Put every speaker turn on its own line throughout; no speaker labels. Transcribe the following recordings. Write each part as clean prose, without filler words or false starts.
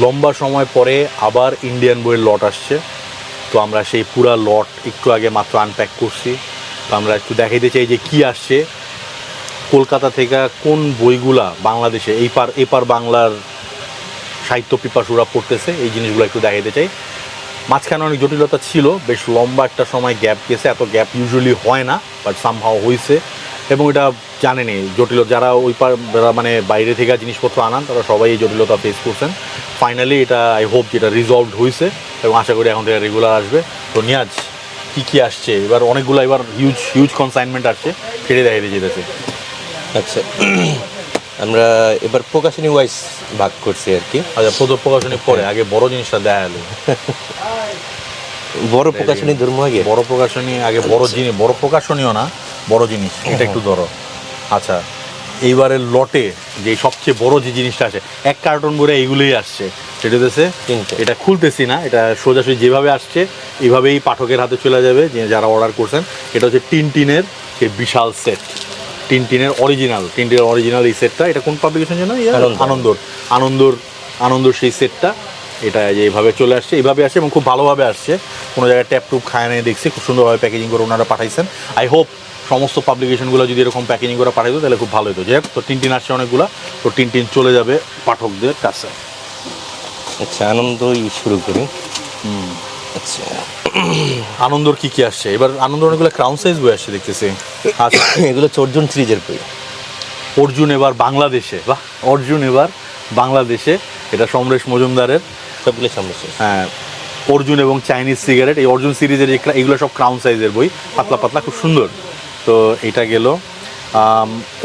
লম্বা সময় পরে আবার ইন্ডিয়ান বইয়ের লট আসছে। তো আমরা সেই পুরা লট একটু আগে মাত্র আনপ্যাক করছি। তো আমরা একটু দেখাইতে চাই যে কী আসছে কলকাতা থেকে, কোন বইগুলা বাংলাদেশে এপার বাংলার সাহিত্য পিপাসুরা পড়তেছে, এই জিনিসগুলো একটু দেখাইতে চাই। মাঝখানে অনেক জটিলতা ছিল, বেশ লম্বা একটা সময় গ্যাপ গেছে, এত গ্যাপ ইউজুয়ালি হয় না, বাট সামহাও হয়েছে। এবং এটা জানেনি যারা মানে বাইরে থেকে জিনিসপত্র আনান তারা সবাই এই জটিলতা ফেস করছেন। ফাইনালি এটা আই হোপ যেটা রিজলভড হয়েছে এবং আশা করি এখন থেকে রেগুলার আসবে। তো নিয়াজ কী আসছে এবার? অনেকগুলো এবার হিউজ কনসাইনমেন্ট আসছে, সেটা দেখাইতে যেতেছে।
আচ্ছা, আমরা এবার প্রকাশনী ওয়াইজ ভাগ করছি আর কি।
আচ্ছা, প্রকাশনী পরে আগে বড় জিনিসটা দেখা হলো।
বড় প্রকাশনী ধর্ম আগে,
বড় প্রকাশনী আগে, বড় জিনিস, বড় প্রকাশনীও না, বড় জিনিস এটা একটু ধরো। আচ্ছা, এইবারের লটে যে সবচেয়ে বড় যে জিনিসটা আছে, 1 কার্টন ভরে এইগুলোই আসছে। সেটা হচ্ছে এটা খুলতেছি না, এটা সোজাসুজি যেভাবে আসছে এইভাবেই পাঠকের হাতে চলে যাবে যে যারা অর্ডার করছেন। এটা হচ্ছে টিনটিনের যে বিশাল সেট, টিনটিনের অরিজিনাল এই সেটটা। এটা কোন পাবলিকেশন যেন? আনন্দর সেই সেটটা। এটা যে এইভাবে চলে আসছে, এইভাবে আসছে এবং খুব ভালোভাবে আসছে। কোনো জায়গায় ট্যাপ টুপ খায় নিয়ে দেখছি, খুব সুন্দরভাবে প্যাকেজিং করে ওনারা পাঠাইছেন। আই হোপ সমস্ত পাবলিকেশনগুলো যদি এরকম প্যাকেজিং করে পাঠাইতো তাহলে খুব ভালো হতো। যাই হোক, তো টিনটিন আসছে অনেকগুলো, তো টিনটিন চলে যাবে পাঠকদের কাছে।
আচ্ছা, আনন্দই শুরু করি। আচ্ছা,
আনন্দর কী আসছে এবার? আনন্দ অনেকগুলো ক্রাউন সাইজ বই আসছে দেখতেছি। আচ্ছা,
এগুলো অর্জুন সিরিজের বই।
অর্জুন এবার বাংলাদেশে, বাহ, অর্জুন এবার বাংলাদেশে। এটা সমরেশ মজুমদারের,
সবগুলো সমরেশ।
হ্যাঁ, অর্জুন এবং চাইনিজ সিগারেট, এই অর্জুন সিরিজের এগুলো সব ক্রাউন সাইজের বই, পাতলা পাতলা, খুব সুন্দর। তো এটা গেল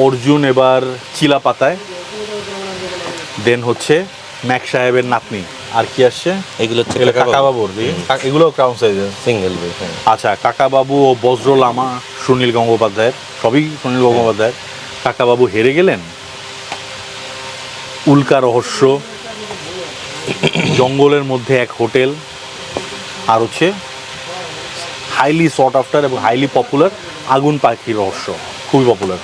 অর্জুন এবার চিলা পাতায়। দেন হচ্ছে ম্যাক সাহেবের নাতনি। আর কি আসছে?
এগুলো হচ্ছে
কাকাবাবুর, এগুলো ক্রাউন সাইজের
সিঙ্গেল বই।
আচ্ছা, কাকাবাবু ও বজ্র লামা সুনীল গঙ্গোপাধ্যায়ের, সবই সুনীল গঙ্গোপাধ্যায়ের। কাকাবাবু হেরে গেলেন, উল্কা রহস্য, জঙ্গলের মধ্যে এক হোটেল, আর হচ্ছে হাইলি সট আফটার এবং হাইলি পপুলার আগুন পাখির রহস্য, খুবই পপুলার।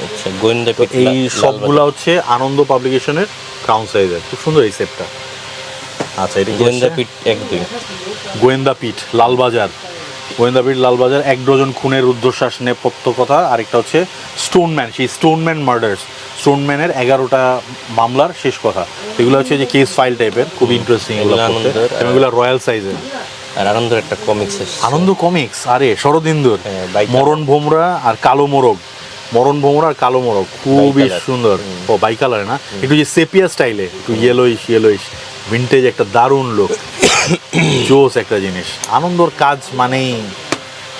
আচ্ছা, গোয়েন্দা পিঠ।
এই সবগুলো হচ্ছে আনন্দ পাবলিকেশনের ক্রাউন সাইজের, খুব সুন্দর এই সেটটা। আচ্ছা, এটা
গোয়েন্দা পিঠ 1-2।
গোয়েন্দা পিঠ লালবাজার, এক ডজন খুনের ঊর্ধ্বশ্বাস নেপথ্য কথা। আরেকটা হচ্ছে স্টোনম্যান, সেই স্টোনম্যান মার্ডার্স, স্টোনম্যানের 11টা মামলার শেষ কথা। এগুলো হচ্ছে যে কেস ফাইল টাইপের, খুব ইন্টারেস্টিং এগুলো, এবং এগুলো রয়্যাল সাইজের।
আর আনন্দের একটা কমিক্স,
আনন্দ কমিক্স, আরে শরদিন্দুর মরণ ভোমরা আর কালো মোরগ, খুবই সুন্দর। ও বাই কালার না, একটু যে সেপিয়া স্টাইলে, একটু ইয়েলোইশ ভিন্টেজ, একটা দারুণ লোক, জোস একটা জিনিস। আনন্দর কাজ মানেই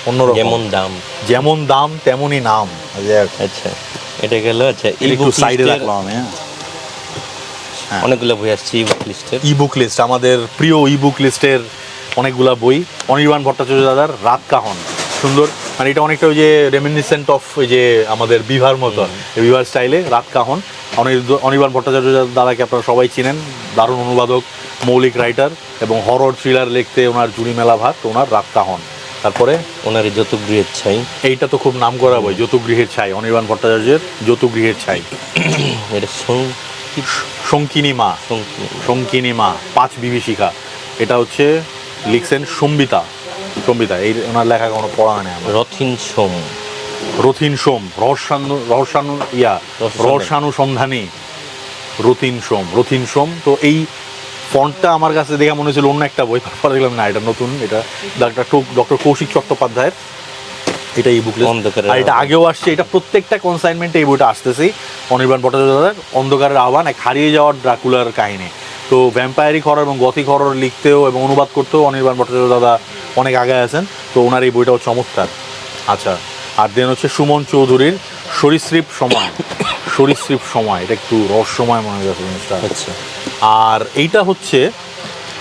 অন্যরকম, যেমন দাম তেমনই নাম।
আচ্ছা, এটা গেল। আচ্ছা,
একটু সাইডে রাখলাম আমি।
অনেকগুলো বই আসছে
ইবুক লিস্ট, আমাদের প্রিয় ইবুক লিস্টের অনেকগুলা বই। অনির্বাণ ভট্টাচার্য দাদার রাত কাহন, সুন্দর, মানে এটা অনেকটা ওই যে রেমিনিসেন্ট অফ ওই যে আমাদের বিভার মতো, বিভার স্টাইলে রাত কাহন। অনির্বাণ ভট্টাচার্য দাদাকে আপনারা সবাই চিনেন, দারুণ অনুবাদক, মৌলিক রাইটার, এবং হরর থ্রিলার লিখতে ওনার জুড়ি মেলা ভাত, ওনার রাত কাহন। তারপরে
ওনার যৌতুকগৃহের ছাই,
এইটা তো খুব নাম করা বই, যৌতুকগৃহের ছাই, অনির্বাণ ভট্টাচার্যের যৌতুকগৃহের ছাই।
এটা
শঙ্কিনী মা 5 বিভীষিকা, এটা হচ্ছে লিখছেন সম্বিতা। এই ওনার লেখা কোনো পড়া নেই আমার। রথিন সোম রহস্যানুসন্ধানী রথিন সোম। তো এই ফন্টটা আমার কাছে দেখে মনে হয়েছিল অন্য একটা বই, তারপরে দেখলাম না, এটা নতুন, এটা ডক্টর কৌশিক চট্টোপাধ্যায়ের। এটা এই বুক লিস্ট, আর এটা আগেও আসছে, এটা প্রত্যেকটা কনসাইনমেন্টে এই বইটা আসতেছেই। অনির্বাণ ভট্টাচার্যের অন্ধকারের আহ্বান, এক হারিয়ে যাওয়ার ড্রাকুলার কাহিনী। তো ভ্যাম্পায়ারিক হরর এবং গথিক হরর লিখতেও এবং অনুবাদ করতেও অনির্বাণ ভট্টাচার্য দাদা অনেক আগে আছেন, তো ওনার এই বইটাও চমৎকার। আচ্ছা, আর দেন হচ্ছে সুমন চৌধুরীর সরীসৃপ সময়, এটা একটু রহস্যময় মনে হয়েছে জিনিসটা।
আচ্ছা,
আর এইটা হচ্ছে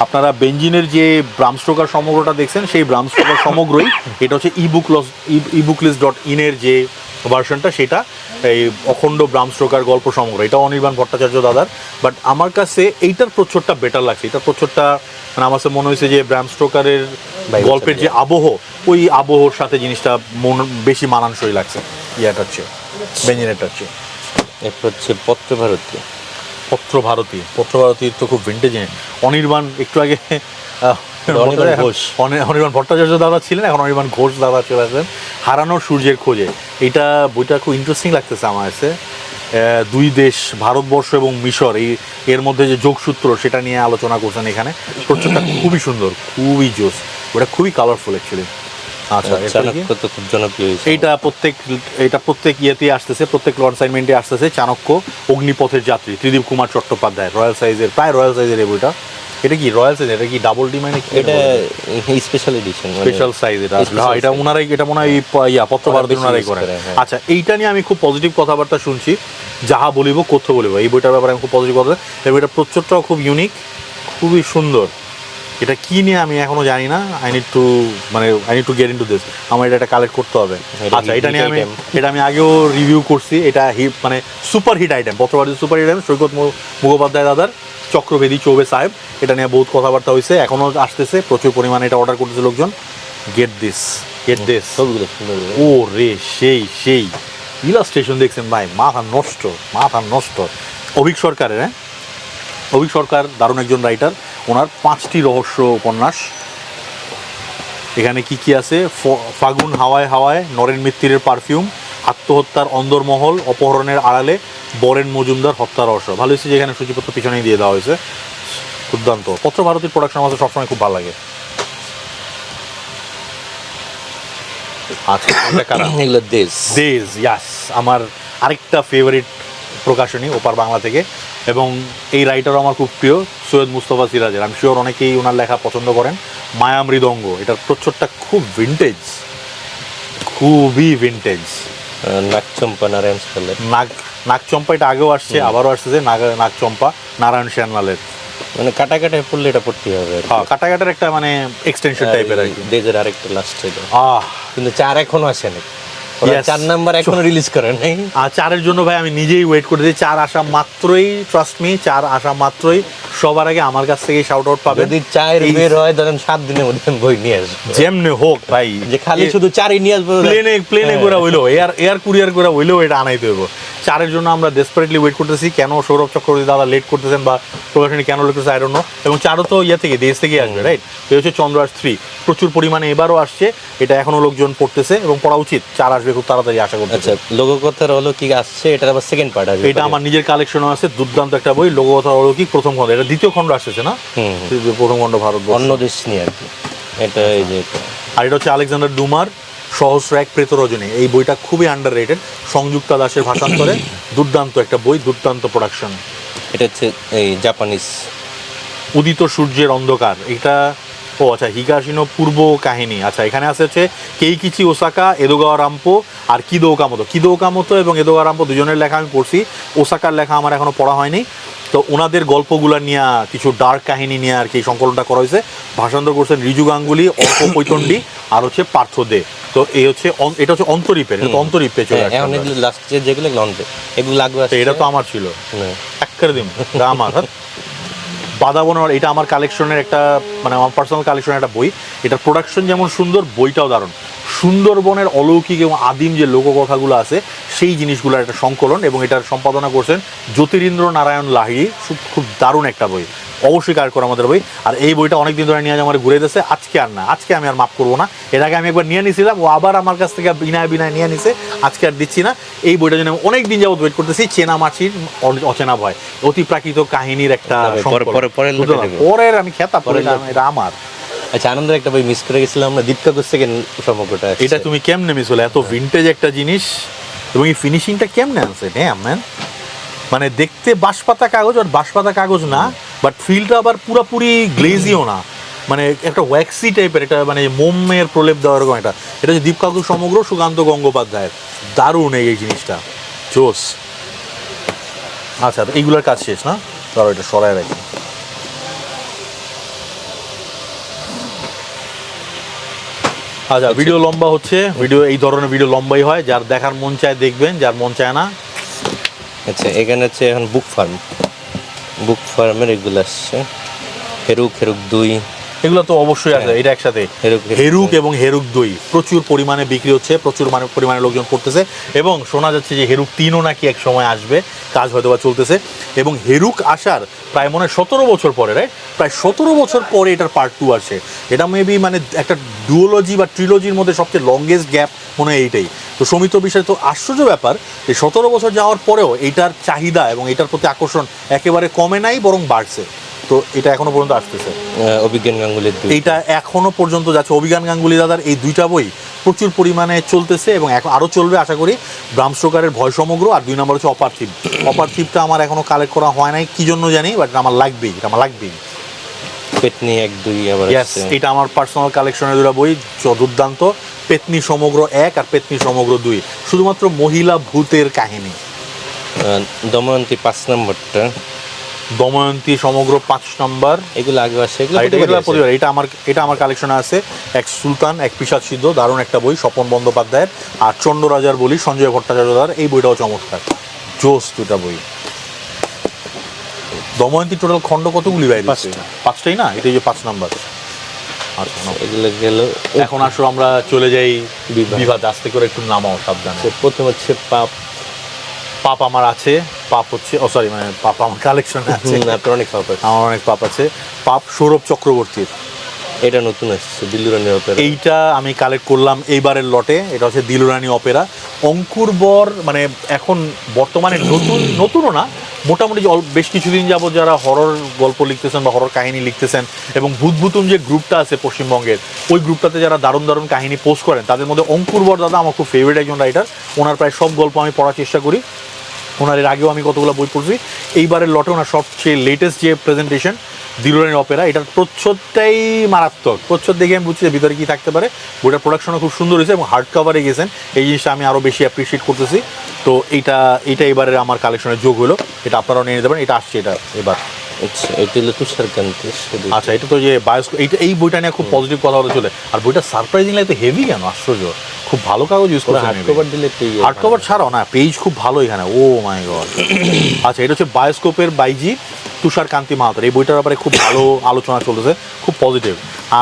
আপনারা বেঞ্জিনের যে ব্রাম স্টোকার সমগ্রটা দেখছেন, সেই ব্রাম স্টোকার সমগ্রই এটা হচ্ছে ebooklist.in এর যে ভার্সনটা, সেটা এই অখণ্ড ব্রাম স্টোকার গল্প সমগ্র, এটা অনির্বাণ ভট্টাচার্য দাদার। বাট আমার কাছে এইটার প্রচ্ছদটা বেটার লাগছে। এটার প্রচ্ছদটা মানে আমার কাছে মনে হয়েছে যে ব্রাম স্টোকারের গল্পের যে আবহ, ওই আবহর সাথে জিনিসটা বেশি মানানসই লাগছে ইয়াটার চেয়ে, বেঞ্জিনেরটার চেয়ে।
এরপর হচ্ছে পত্রভারতী।
পত্রভারতীর তো খুব ভিন্টেজ। অনির্বাণ একটু আগে
অনির্বাণ ঘোষ।
অনির্বাণ ভট্টাচার্য দাদা ছিলেন, এখন অনির্বাণ ঘোষ দাদা চলে আসলেন। হারানোর সূর্যের খোঁজে, এটা বইটা খুব ইন্টারেস্টিং লাগতেছে আমার কাছে। দুই দেশ ভারতবর্ষ এবং মিশর এর মধ্যে যে যোগসূত্র সেটা নিয়ে আলোচনা করছেন এখানে। প্রচুরটা খুবই সুন্দর, খুবই জোস, ওটা খুবই কালারফুল অ্যাকচুয়ালি। আচ্ছা,
চাণক্য তো খুব জনপ্রিয় হয়েছে।
এটা প্রত্যেক ইয়েতে আসতেছে, প্রত্যেক কনসাইনমেন্টে আসতেছে। চাণক্য, অগ্নিপথের যাত্রী, ত্রিদীপ কুমার চট্টোপাধ্যায়, রয়্যাল সাইজের, প্রায় রয়্যাল সাইজের এই বইটা। এটা কি রয়্যাল সাইজ? এটা কি ডাবল ডি মানে
এটা স্পেশাল এডিশন,
স্পেশাল সাইজ এটা আসলে। হ্যাঁ, এটা ওনারাই, এটা মনে হয় পত্রভারতী ওনারাই করেন।
হ্যাঁ।
আচ্ছা, এইটা নিয়ে আমি খুব পজিটিভ কথাবার্তা শুনছি, যাহা বলিব কথ্য বলিব, এই বইটার ব্যাপারে আমি খুব পজিটিভ কথা। এই বইটার প্রচ্ছদটাও খুব ইউনিক, খুবই সুন্দর। এটা কি নিয়ে আমি এখনো জানি না। I need to get into this. আমার এটা কালেক্ট করতে হবে। আচ্ছা, এটা নিয়ে আমি আগেও রিভিউ করছি। এটা মানে super hit item, Patra Bharati super hit item. Saikat Mukhopadhyay দাদার চক্রবেদী চৌবে সাহেব, এটা নিয়ে বহুত কথাবার্তা হয়েছে, এখনো আসতেছে প্রচুর পরিমাণে। এটা অর্ডার করতেছে লোকজন। গেট দিস
সবগুলো সুন্দর।
ও রে, সেই ইলাস্ট্রেশন দেখছেন ভাই, মাথা নষ্ট। অভিক সরকারের, অভিক সরকার দারুণ একজন রাইটার। ওনার 5টি রহস্য উপন্যাস। এখানে কি আছে? ফাগুন হাওয়ায় হাওয়ায়, নরেন মিত্তিরের পারফিউম, আত্মহত্যার অন্দরমহল, অপহরণের আড়ালে, বরেন মজুমদার হত্যা রহস্য। ভালো হয়েছে যে এখানে সূচিপত্র পিছনেই দিয়ে দেওয়া হয়েছে। দুর্দান্ত। পত্রভারতীর প্রোডাকশন আমাদের সবসময় খুব ভালো লাগে। আচ্ছা,
এগুলো দেশ
ইয়াস, আমার আরেকটা ফেভারিট প্রকাশনী ওপার বাংলা থেকে, এবং এই রাইটারও আমার খুব প্রিয়, সৈয়দ মুস্তফা সিরাজের। আমি শিওর অনেকেই ওনার লেখা পছন্দ করেন। মায়া মৃদঙ্গ, এটার প্রচ্ছদটা খুব ভিন্টেজ, খুবই ভিন্টেজ।
নাগচম্পা নারায়ণ সালের।
নাগচম্পা এটা আগেও আসছে, আবারও আসছে নাগচম্পা নারায়ণ শ্যানলালের।
মানে কাটাকাটা পড়লে এটা পড়তে হবে।
হ্যাঁ, কাটাকাটার একটা মানে এক্সটেনশন টাইপের আর কি।
দেজের আরেকটা লাস্ট ছিল,
আহ
কিন্তু 4 এখনো আসে না।
Yes.
4 নাম্বার এখনো রিলিজ করে নাই।
আর 4-এর জন্য ভাই আমি নিজেই ওয়েট করতেছি। 4 আসা মাত্রই, ট্রাস্ট মি, 4 আসা মাত্রই সবার আগে আমার কাছ থেকে শাউট আউট পাবে।
যদি 4 বের হয় ধরেন 7 দিনের মধ্যে বই নিয়ে আসবো।
যেমনে হোক ভাই,
যে খালি শুধু 4ই নিয়ে আসবো,
প্লেনে করে হইলো, এয়ার কুরিয়ার করে হইলেও এটা আনাইতে হইব। 4-এর জন্য আমরা ডেসপারেটলি ওয়েট করতেছি। কেন সৌরভ চক্রবর্তী দাদা লেট করতেছেন বা প্রকাশনী কেন লেট করতেছে আই ডোন্ট নো। এবং 4ও তো থেকে দেশ থেকে আসবে, রাইট? তো হচ্ছে চন্দ্ররাজ 3 প্রচুর পরিমাণে এবারও আসছে। এটা এখনো লোকজন পড়তেছে এবং পড়া উচিত। 4 আসবে খুব তাড়াতাড়ি আশা করতেছি।
আচ্ছা, লোককথার অলৌকিক আসছে, এটার আবার সেকেন্ড পার্ট আসবে।
এটা আমার নিজের কালেকশনও আছে, দুর্দান্ত একটা বই, লোককথার অলৌকিক প্রথম খণ্ড। এটা দ্বিতীয় খণ্ড আসছে না? প্রথম খণ্ড ভারতবর্ষ,
অন্য দেশ নিয়ে আর কি। এটা এই যে
আর এটা হচ্ছে আলেকজান্ডার ডুমার সহস্র এক প্রেত রজনী। এই বইটা খুবই আন্ডাররেটেড, সংযুক্তা দাসের ভাষান্তরে। দুর্দান্ত একটা বই, দুর্দান্ত প্রোডাকশন।
এটা হচ্ছে এই জাপানিজ
উদিত সূর্যের অন্ধকার। এটা আচ্ছা, হিগাশিনো পূর্ব কাহিনী। আচ্ছা, এখানে আছে হচ্ছে কেইকিচি ওসাকা, এদোগাওয়া রাম্পো আর কিদো ওকামোতো এবং এদোগাওয়া রাম্পো দুজনের লেখা আমি পড়ছি। ওসাকার লেখা আমার এখনো পড়া হয়নি। তো ওনাদের গল্পগুলো নিয়ে, কিছু ডার্ক কাহিনী নিয়ে আর কি সংকলনটা করা হয়েছে। ভাষান্তর করছেন রিজু গাঙ্গুলি, অল্প কৈতন্ডি আর হচ্ছে পার্থ দে। তো এই হচ্ছে, এটা হচ্ছে অন্তরীপের, এটা তো অন্তরীপে চলে আসছে।
এখন এগুলো লাস্ট যেগুলো লন্ডে এগুলো লাগবে।
এটা তো আমার ছিল, এক করে দিন আমার বাদাবনের। এটা আমার কালেকশনের একটা, মানে আমার পার্সোনাল কালেকশনের একটা বই। এটার প্রোডাকশন যেমন সুন্দর, বইটাও দারুণ। সুন্দরবনের অলৌকিক এবং আদিম যে লোককথাগুলো আছে সেই জিনিসগুলোর একটা সংকলন, এবং এটার সম্পাদনা করছেন জ্যোতিরিন্দ্র নারায়ণ লাহিড়ী। খুব দারুণ একটা বই, অবশ্যই কার করে আমাদের বই। আর এই বইটা অনেকদিন ধরে নিয়ে আমার ঘুরে দিয়েছে। আজকে আর না, আজকে আমি আর মাফ করবো না। এর আগে আমি একবার নিয়ে নিয়েছিলাম, ও আবার আমার কাছ থেকে বিনায় নিয়ে নিছে। আজকে আর দিচ্ছি না। এই বইটা জন্য আমি অনেক দিন যাবত ওয়েট করতেছি। চেনা মাছির অচেনা ভয়, অতি প্রাকৃত কাহিনীর একটা পরের আমি খেতা পরে, এটা আমার।
আচ্ছা, আনন্দের একটা বই মিস করে গেছিলাম আমরা, দীপ কাগজ থেকে সমগ্রটা।
এটা তুমি কেমনে মিস হলে? এত ভিন্টেজ একটা জিনিস, এবং এই ফিনিশিংটা কেমনে আনছে? ড্যাম ম্যান, মানে দেখতে বাঁশপাতা কাগজ, আর বাঁশপাতা কাগজ না, বাট ফিলটা আবার পুরাপুরি গ্লেজিও না, মানে একটা ওয়্যাক্সি টাইপের, এটা মানে মোমের প্রলেপ দেওয়া এরকম একটা। এটা হচ্ছে দীপ কাগজ সমগ্র, সুকান্ত গঙ্গোপাধ্যায়ের। দারুণ এই জিনিসটা, জোস। আচ্ছা, এইগুলোর কাজ শেষ না? ধরো এটা সরাই রাখি। আচ্ছা, ভিডিও লম্বা হচ্ছে, ভিডিও এই ধরনের ভিডিও লম্বাই হয়। যার দেখার মন চায় দেখবেন, যার মন চায় না।
আচ্ছা, এখানে হচ্ছে এখন বুক ফার্মের এগুলো আসছে। হেরুক 2।
এগুলো তো অবশ্যই আছে, এটা একসাথে হেরুক এবং হেরুক দই প্রচুর পরিমাণে বিক্রি হচ্ছে, প্রচুর পরিমাণে লোকজন করতেছে, এবং শোনা যাচ্ছে যে হেরুক 3ও নাকি এক সময় আসবে, কাজ হয়তো বা চলতেছে। এবং হেরুক আসার প্রায় মনে হয় 17 বছর পরে, রাইট, প্রায় 17 বছর পরে এটার পার্ট 2 আসে। এটা মেবি মানে একটা ডুওলজি বা ট্রিলজির মধ্যে সবচেয়ে লংগেস্ট গ্যাপ মনে হয় এইটাই। তো সৌমিত্র বিষয় তো আশ্চর্য ব্যাপার যে 17 বছর যাওয়ার পরেও এটার চাহিদা এবং এটার প্রতি আকর্ষণ একেবারে কমে নাই, বরং বাড়ছে। তো এটা এখনো পর্যন্ত আসতেছে,
অভিজ্ঞান গাঙ্গুলির
এইটা এখনো পর্যন্ত যাচ্ছে। অভিজ্ঞান গাঙ্গুলি দাদার এই 2টা বই প্রচুর পরিমাণে চলতেছে এবং এখন আরও চলবে আশা করি। ব্রাম স্টোকারের ভয় সমগ্র, আর 2 নম্বর হচ্ছে অপার্থিব। অপার্থিবটা আমার এখনো কালেক্ট করা হয় নাই, কি জন্য জানি, বাট আমার লাগবেই, আমার লাগবেই।
পেতনি 1-2 আবার আছে।
এটা আমার পার্সোনাল কালেকশনের 2টা বই, দুর্দান্ত। পেতনি সমগ্র 1 আর পেতনি সমগ্র 2, শুধুমাত্র মহিলা ভূতের কাহিনী।
দময়ন্তী 5 নম্বরটা,
দময়ন্তী সমগ্র 5 নম্বর,
এগুলো আগে আসে,
এটা আমার কালেকশনে আছে। এক সুলতান এক পিশাচ সিদ্ধ, দারুণ একটা বই, স্বপন বন্দ্যোপাধ্যায়ের। আর চন্দ্ররাজার বলি সঞ্জয় ভট্টাচার্যদার, এই বইটাও চমৎকার, জোস 2টা বই। দময়ন্তী টোটাল খণ্ড কতগুলি বাইরে? 5টাই না, এটা যে 5 নম্বর। আচ্ছা,
এগুলো গেল।
এখন আসো আমরা চলে যাই বিভাগ, আস্তে করে একটু নামাও সাবধানে।
প্রথম হচ্ছে পাপ।
পাপ আমার আছে, পাপ হচ্ছে মানে পাপ আমার কালেকশনে আছে।
আপনার অনেক পাপ আছে?
আমার অনেক পাপ আছে। পাপ সৌরভ চক্রবর্তীর,
এটা নতুন আসছে, দিলুরানি অপেরা।
এইটা আমি কালেক্ট করলাম এইবারের লটে। এটা হচ্ছে দিলুরানি অপেরা। অঙ্কুর বর মানে এখন বর্তমানে নতুনও না, মোটামুটি বেশ কিছুদিন যাবত যারা হরর গল্প লিখতেছেন বা হরর কাহিনী লিখতেছেন, এবং ভূতভূতুম যে গ্রুপটা আছে পশ্চিমবঙ্গের, ওই গ্রুপটাতে যারা দারুণ দারুণ কাহিনী পোস্ট করেন, তাদের মধ্যে অঙ্কুর বর দাদা আমার খুব ফেভারিট একজন রাইটার। ওনার প্রায় সব গল্প আমি পড়ার চেষ্টা করি, ওনার এর আগেও আমি কতগুলো বই পড়ছি। এইবারের লটে ওনার সবচেয়ে লেটেস্ট যে প্রেজেন্টেশন দিলুরানির অপেরা, এটার প্রচ্ছদটাই মারাত্মক। প্রচ্ছদ দেখে আমি বুঝছি যে ভিতরে কী থাকতে পারে। বইটার প্রোডাকশনও খুব সুন্দর হয়েছে এবং হার্ড কাভারে গেছেন, এই জিনিসটা আমি আরও বেশি অ্যাপ্রিসিয়েট করতেছি। তো এইটা এবারের আমার কালেকশনে যোগ হলো, এটা আপনারাও নিয়ে নিতে পারেন। এটা আসছে এটা এবার।
আচ্ছা, এটা হলো তুষারকান্তি।
আচ্ছা, এটা তো যে এইটা, এই বইটা নিয়ে খুব পজিটিভ কথা বলা চলে। আর বইটা সারপ্রাইজিংলি এত হেভি কেন, আশ্চর্য, খুব ভালো কাগজ ইউজ করে।
হার্ড কভার দিলে
হার্ড কভার ছাড়াও না, পেজ খুব ভালো এখানে। ও মাই গড। আচ্ছা, এটা হচ্ছে বায়োস্কোপের বাইজি, তুষার কান্তি মাহাতোর। এই বইটার ব্যাপারে খুব ভালো আলোচনা চলতেছে, খুব পজিটিভ।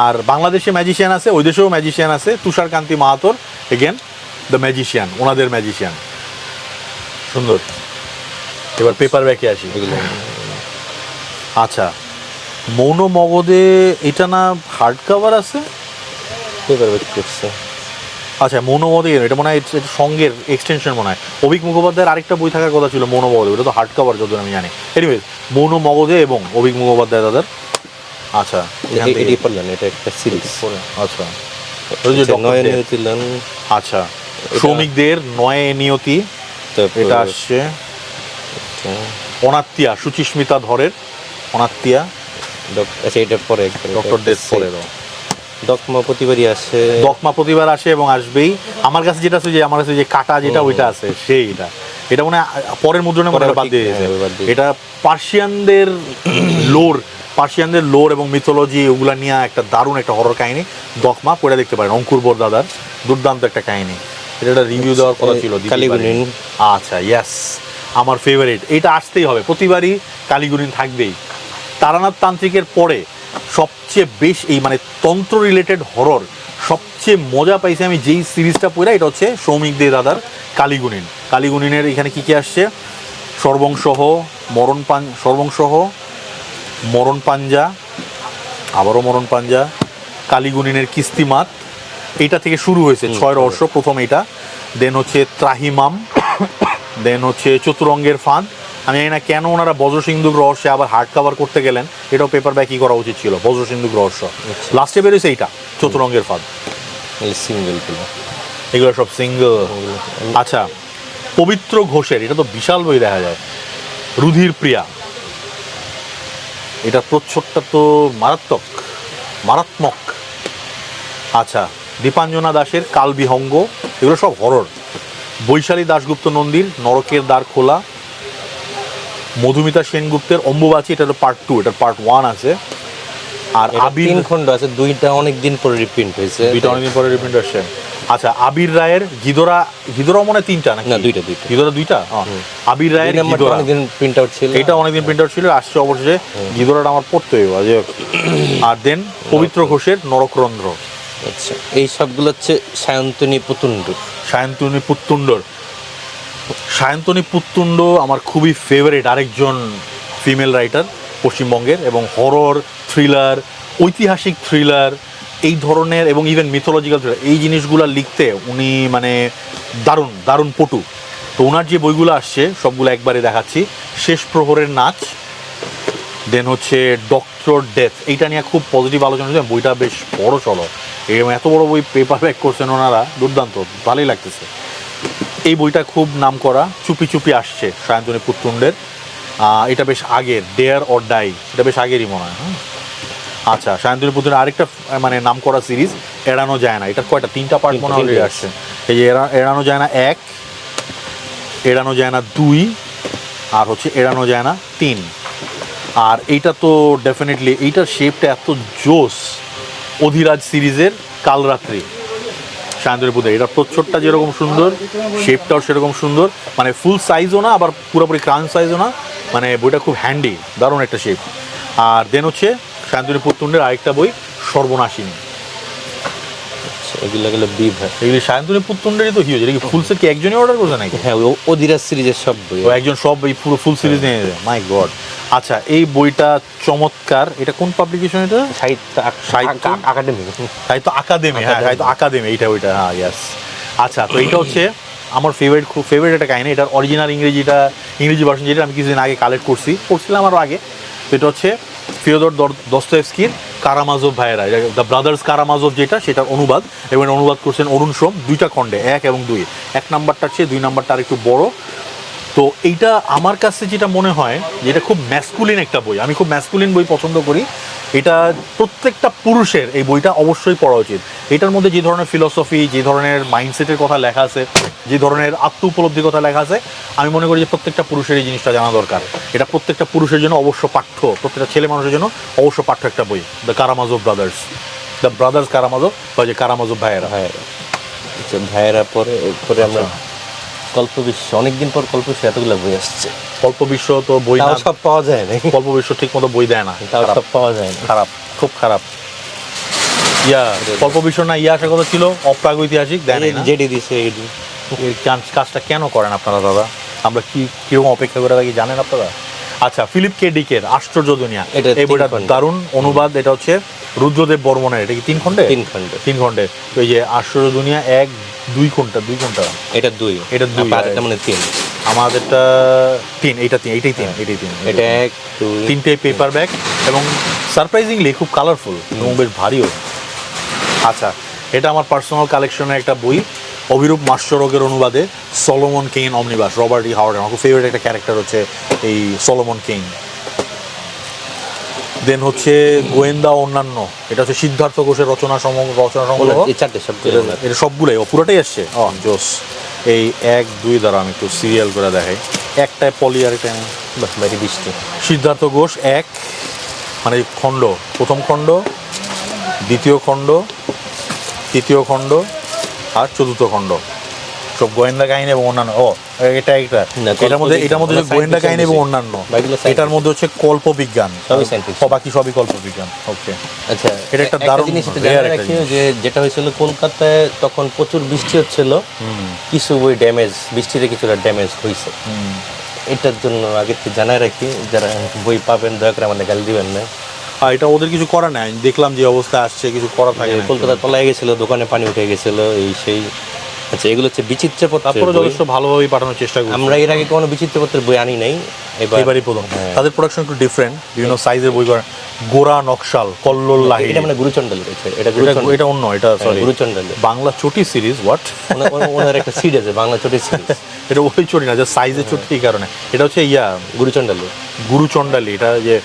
আর বাংলাদেশে ম্যাজিশিয়ান আছে, ওই দেশেও ম্যাজিশিয়ান আছে, তুষার কান্তি মাহাতোর এগেন দ্য ম্যাজিশিয়ান, ওনাদের ম্যাজিশিয়ান, সুন্দর। এবার পেপার ব্যাকে আসি। আচ্ছা, মৌন মগধে এটা না হার্ড কাভার আছে,
পেপার ব্যাক করছে।
আচ্ছা, মৌনমগধে এটা মনে হয় এটা সঙ্গের এক্সটেনশন মনে হয়। অভিক মুখোপাধ্যায়ের আরেকটা বই থাকার কথা ছিল মৌনমগধে, ওটা তো হার্ড কাভার যতদূর আমি জানি। এনিওয়েজ, মৌনমগধে এবং অভিক মুখোপাধ্যায় দাদার। আচ্ছা,
এটি পড়লেন, এটা একটা সিরিজ।
আচ্ছা, আচ্ছা, শ্রমিকদের নয় নিয়তি, এটা আসছে। অনাত্মীয়া, সুচিস্মিতা ধরের অনাত্মীয়া।
আচ্ছা, এটা পরে
ডক্টর ডেথ পরে
দকমা প্রতিবারই আসে,
দকমা প্রতিবার আসে এবং আসবেই। আমার কাছে যেটা আছে, যে আমার কাছে যে কাটা যেটা ওইটা আছে, সেইটা, এটা মনে হয় পরের মুদ্রণে মনে বাদ দিয়ে দিয়েছে। এটা পার্সিয়ানদের লোর এবং মিথোলজি ওগুলা নিয়ে একটা দারুণ একটা হরর কাহিনী। দকমা পড়ে দেখতে পারেন, অঙ্কুর বর দাদার দুর্দান্ত একটা কাহিনী। এটা রিভিউ দেওয়ার কথা ছিল। আচ্ছা, ইয়েস, আমার ফেভারিট। এটা আসতেই হবে, প্রতিবারই কালীগুণিন থাকবেই। তারানাথ তান্ত্রিকের পরে সবচেয়ে বেশ এই মানে তন্ত্র রিলেটেড হরর সবচেয়ে মজা পাইছি আমি যেই সিরিজটা পড়ে, এটা হচ্ছে সৌমিক দে দাদার কালীগুণিন। কালীগুণিনের এখানে কী কী আসছে? সর্বংসহ, মরণ পাঞ্জা, আবারও মরণ পাঞ্জা, কালীগুণিনের কিস্তিমাত, এইটা থেকে শুরু হয়েছে 6 রহস্য প্রথম এইটা। দেন হচ্ছে ত্রাহিমাম, দেন হচ্ছে চতুরঙ্গের ফাঁদ। আমি জানি না কেন ওনারা বজ্রসিন্ধুক রহস্যে আবার হার্ড কাভার করতে গেলেন, এটাও পেপার ব্যাকই করা উচিত ছিল। বজ্রসিন্ধুক রহস্য লাস্টে বেরোয়েছে এইটা, চতুরঙ্গের ফাঁদ,
সিঙ্গেল,
এগুলো সব সিঙ্গেল। আচ্ছা, পবিত্র ঘোষের, এটা তো বিশাল বই দেখা যায়, রুধির প্রিয়া, এটা প্রচ্ছদটা তো মারাত্মক। আচ্ছা, দীপাঞ্জনা দাসের কালবিহঙ্গ, এগুলো সব হরর। বৈশালী দাশগুপ্ত নন্দীর নরকের দ্বার খোলা, মধুমিতা সেনগুপ্তের অম্বুবাচী, এটা পার্ট 2, এটার পার্ট 1 আছে। আর
3 খণ্ড আছে, 2টা অনেক দিন পরে রিপ্রিন্ট হয়েছে,
2টা অনেক দিন পরে রিপ্রিন্ট আসছে। আচ্ছা, আবির রায়ের গিদোরা, গিদোরাও মনে হয় 3টা নাকি?
না, দুইটা।
গিদোরা 2টা। আবির রায়ের গিদোরা,
অনেকদিন প্রিন্ট আউট ছিল,
এটা অনেকদিন প্রিন্ট আউট ছিল, আসছে অবশেষে। গিদোরাটা আমার পড়তে হইব যে। আর দেন পবিত্র ঘোষের নরকরন্ধ্র।
আচ্ছা, এই সবগুলো হচ্ছে সায়ন্তনী পুতুন্ড।
সায়ন্তনী পুত্তুণ্ডর, সায়ন্তনী পুত্তুণ্ড আমার খুবই ফেভারিট আরেকজন ফিমেল রাইটার পশ্চিমবঙ্গের, এবং হরর, থ্রিলার, ঐতিহাসিক থ্রিলার এই ধরনের, এবং ইভেন মিথোলজিক্যাল থ্রিলার, এই জিনিসগুলো লিখতে উনি মানে দারুণ দারুণ পটু। তো ওনার যে বইগুলো আসছে সবগুলো একবারে দেখাচ্ছি। শেষ প্রহরের নাচ, দেন হচ্ছে ডক্টর ডেথ, এইটা নিয়ে খুব পজিটিভ আলোচনা হচ্ছে। বইটা বেশ বড় চলো, এত বড় বই পেপার ব্যাক করছেন ওনারা, দুর্দান্ত, ভালোই লাগতেছে। এই বইটা খুব নাম করা, চুপি চুপি আসছে সায়ন্তনী পুত্তুণ্ডের। এটা বেশ আগের, ডেয়ার অর ডাই, এটা বেশ আগেরই মনে হয়। আচ্ছা, সায়ন্তনী পুত্তুণ্ডের আরেকটা মানে নাম করা সিরিজ এড়ানো যায় না, এটা কয়টা, 3টা পার্ট মনে হয় আসছে। এই যে এড়ানো যায় না 1, এড়ানো যায় না 2, আর হচ্ছে এড়ানো যায় না 3। আর এইটা তো ডেফিনেটলি, এইটার শেপটা এত জোস, অধিরাজ সিরিজের কালরাত্রি, সায়ন্তনী পুত্তুণ্ড। এটার প্রচ্ছদটা যেরকম সুন্দর, শেপটাও সেরকম সুন্দর, মানে ফুল সাইজও না আবার পুরোপুরি ক্রাঞ্চ সাইজও না, মানে বইটা খুব হ্যান্ডি, দারুণ একটা শেপ। আর দেন হচ্ছে সায়ন্তনী পুত্তুণ্ডের আরেকটা বই সর্বনাশিনী।
এগুলো গেলো বিভাগ,
এগুলি সায়ন্তনী পুত্তুণ্ডেরই তো হিউজ। এটা কি ফুল সেট কি একজনই অর্ডার করছে নাকি?
হ্যাঁ, অধিরাজ সিরিজের সব বই
ও একজন সব এই পুরো ফুল সিরিজ নিয়ে যায়, মাই গড। আচ্ছা, এই বইটা চমৎকার। এটা কোন পাবলিকেশন? এটা
সাহিত্য একাডেমি।
সাহিত্য আকাদেমি, হ্যাঁ সাহিত্য আকাদেমি, এইটা ওইটা, হ্যাঁ ইয়াস। আচ্ছা, তো এইটা হচ্ছে আমার ফেভারিট, খুব ফেভারিট একটা কাহিনী। এটার অরিজিনাল ইংরেজি ভার্সন যেটা আমি কিছুদিন আগে কালেক্ট করছিলাম আরও আগে। তো এটা হচ্ছে ফিওদর দস্তয়েভস্কির কারামাজোভ ভাইয়েরা, দ্য ব্রাদার্স কারামাজোভ, যেটা সেটার অনুবাদ, এবং অনুবাদ করছেন অরুণ সোম, 2টা খণ্ডে, 1 এবং 2। 1 নাম্বারটার চেয়ে 2 নাম্বারটা আর একটু বড়। তো এইটা আমার কাছে যেটা মনে হয় যে এটা খুব ম্যাসকুলিন একটা বই, আমি খুব ম্যাসকুলিন বই পছন্দ করি। এটা প্রত্যেকটা পুরুষের এই বইটা অবশ্যই পড়া উচিত। এটার মধ্যে যে ধরনের ফিলসফি, যে ধরনের মাইন্ডসেটের কথা লেখা আছে, যে ধরনের আত্ম উপলব্ধির কথা লেখা আছে, আমি মনে করি যে প্রত্যেকটা পুরুষের এই জিনিসটা জানা দরকার। এটা প্রত্যেকটা পুরুষের জন্য অবশ্য পাঠ্য, প্রত্যেকটা ছেলে মানুষের জন্য অবশ্য পাঠ্য একটা বই, দ্য কারামাজোভ ব্রাদার্স, দ্য ব্রাদার্স কারামাজোভ, বা যে কারামাজোভ ভাইয়েরা।
আচ্ছা, ভাইয়েরা পরে আমরা কল্পবিশ্ব, অনেকদিন পর কল্পবিশ্ব এতগুলো বই আসছে।
কল্পবিশ্ব তো বই না,
সব পাওয়া যায় না,
কল্পবিশ্ব ঠিক মতো বই দেয় না,
তাও সব পাওয়া যায় না,
খারাপ, খুব খারাপ। কল্পবিশ্ব না আসার কথা ছিল, অপ্রাগৈতিহাসিক দেয় না,
যেটি দিছে এডি।
এর কাজটা কেন করেন আপনারা দাদা? আমরা কিরকম অপেক্ষা করে থাকি জানেন আপনারা? আচ্ছা, ফিলিপ কে ডিকের আশ্চর্য দুনিয়া, এই বইটা দারুণ অনুবাদ। এটা হচ্ছে রুদ্রদেব বর্মনের, এটা কি 3 খণ্ডে? 3 খণ্ডে। তো এই যে আশ্চর্য দুনিয়া 1, 2 কোনটা? 2 কোনটা?
এটা 2,
এটা 2,
এটা মানে 3,
আমাদেরটা 3, এইটা 3, এইটাই 3, এইটাই 3,
এটা 1, 2,
3টে পেপার ব্যাক, এবং সারপ্রাইজিংলি খুব কালারফুল এবং বেশ ভারীও। আচ্ছা, এটা আমার পার্সোনাল কালেকশনের একটা বই, অভিরূপ মাস্যরোগের অনুবাদে Solomon Kane omnibus, Robert E Howard. আমার খুব ফেভারিট একটা ক্যারেক্টার হচ্ছে এই সলোমন কেইন। দেন হচ্ছে গোয়েন্দা অন্যান্য, এটা হচ্ছে সিদ্ধার্থ ঘোষের রচনা সংগ্রহ। এটা সবগুলোই পুরোটাই আসছে, জোস। এই 1, 2 দ্বারা আমি একটু সিরিয়াল করে দেখাই, একটায় পলি আর একটা
বৃষ্টি।
সিদ্ধার্থ ঘোষ 1 মানে খণ্ড, প্রথম খণ্ড, দ্বিতীয় খণ্ড, তৃতীয় খণ্ড আর চতুর্থ খণ্ড, সব গোয়েন্দা কাহিনী এবং অন্যান্য। এটার মধ্যে যে গোয়েন্দা কাহিনী এবং অন্যান্য, এটার মধ্যে হচ্ছে কল্প বিজ্ঞান, বাকি সবই কল্প বিজ্ঞান। ওকে,
আচ্ছা,
এটা একটা দারুণ জিনিস,
যে যেটা হয়েছিল কলকাতায় তখন প্রচুর বৃষ্টি হচ্ছিল, কিছু বই বৃষ্টিতে কিছুটা ড্যামেজ হয়েছে। এটার জন্য আগে থেকে জানাই রাখি, যারা বই পাবেন দয়া করে আমাদের গালি দিবেন না।
এটা ওদের কিছু করা নাই, দেখলাম যে অবস্থা আসছে, কিছু করা থাকে।
কলকাতা তলায় গেছিল, দোকানে পানি উঠে গেছিল, এই সেই। আচ্ছা, এগুলো হচ্ছে বিচিত্রপত্র,
তারপরে যথেষ্ট ভালোভাবেই পাঠানোর চেষ্টা করি।
আমরা এর আগে কোনো বিচিত্রপত্রের বই আনি নাই,
এবারই প্রথম। তাদের প্রোডাকশন একটু ডিফারেন্ট, বিভিন্ন সাইজের বই করে। গোরা নকশাল, কল্লোল লাহিড়ী,
এটা মানে গুরুচণ্ডাল রয়েছে,
এটা অন্য, এটা সরি
গুরুচণ্ডাল
বাংলা চটি সিরিজ। হোয়াট,
ওনার একটা সিরিজ আছে বাংলা চটি সিরিজ।
এটা ওই চটি না, যে সাইজের চটি, এই কারণে এটা হচ্ছে গুরুচণ্ডালী। এটা যে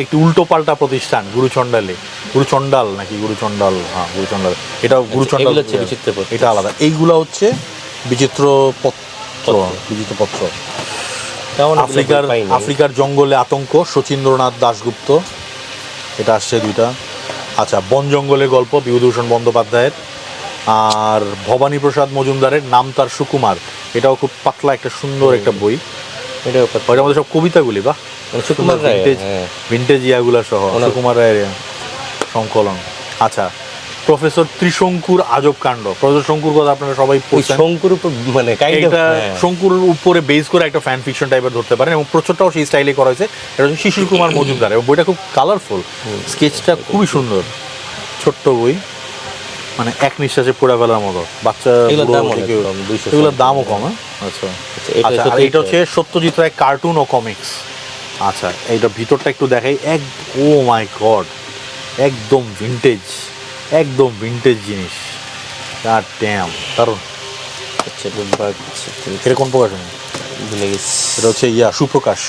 একটি উল্টো পাল্টা প্রতিষ্ঠান, গুরুচণ্ডাল নাকি গুরুচণ্ডাল, হ্যাঁ গুরুচণ্ডাল। এটা গুরুচণ্ডাল হচ্ছে
বিচিত্রপত্র,
এটা আলাদা। এইগুলা হচ্ছে বিচিত্রপত্র। আফ্রিকার জঙ্গলে আতঙ্ক, শচীন্দ্রনাথ দাশগুপ্ত, এটা আসছে 2টা। আচ্ছা, বন জঙ্গলের গল্প, বিভূতিভূষণ বন্দ্যোপাধ্যায়ের। আর ভবানী প্রসাদ মজুমদারের নাম তার সুকুমার, এটাও খুব পাতলা একটা সুন্দর একটা বই।
এটাও
ওইটার মধ্যে সব কবিতাগুলি বা
সুকুমার রায়,
ভিন্টেজ
হ্যাঁ।
ভিন্টেজ ইয়াগুলা সহ সুকুমার রায়ের সংকলন। আচ্ছা, প্রফেসর ত্রিশঙ্কুর আজব কাণ্ড। প্রফেসর শঙ্কুর কথা আপনারা সবাই
ওই
পড়ছেন।
শঙ্কুর উপর মানে কাইন্ড অফ,
এটা শঙ্কুর উপরে বেস করে একটা ফ্যান ফিকশন টাইপের ধরতে পারেন, এবং প্রচুরটাও সেই স্টাইলে করা হয়েছে। এটা হচ্ছে শিশির কুমার মজুমদার, এবং বইটা খুব কালারফুল, স্কেচটা খুবই সুন্দর। ছোট্ট বই, মানে এক নিঃশ্বাসে পড়ে ফেলার মতো। বাচ্চা
এগুলোর দাম অনেক
থেকেও-
কম, 200
এগুলোর দামও কম। হ্যাঁ, আচ্ছা
এটা
আচ্ছা, আর
সত্যজিৎ
এটা হচ্ছে সত্যজিৎ রায় কার্টুন ও কমিক্স। আচ্ছা, এইটা ভিতরটা একটু দেখাই। ও মাই গড, একদম ভিন্টেজ, একদম ভিন্টেজ জিনিস। গড ড্যাম, দারুণ।
আচ্ছা,
এটা কোন প্রকাশন?
ভুলে গেছি।
এটা হচ্ছে সুপ্রকাশ।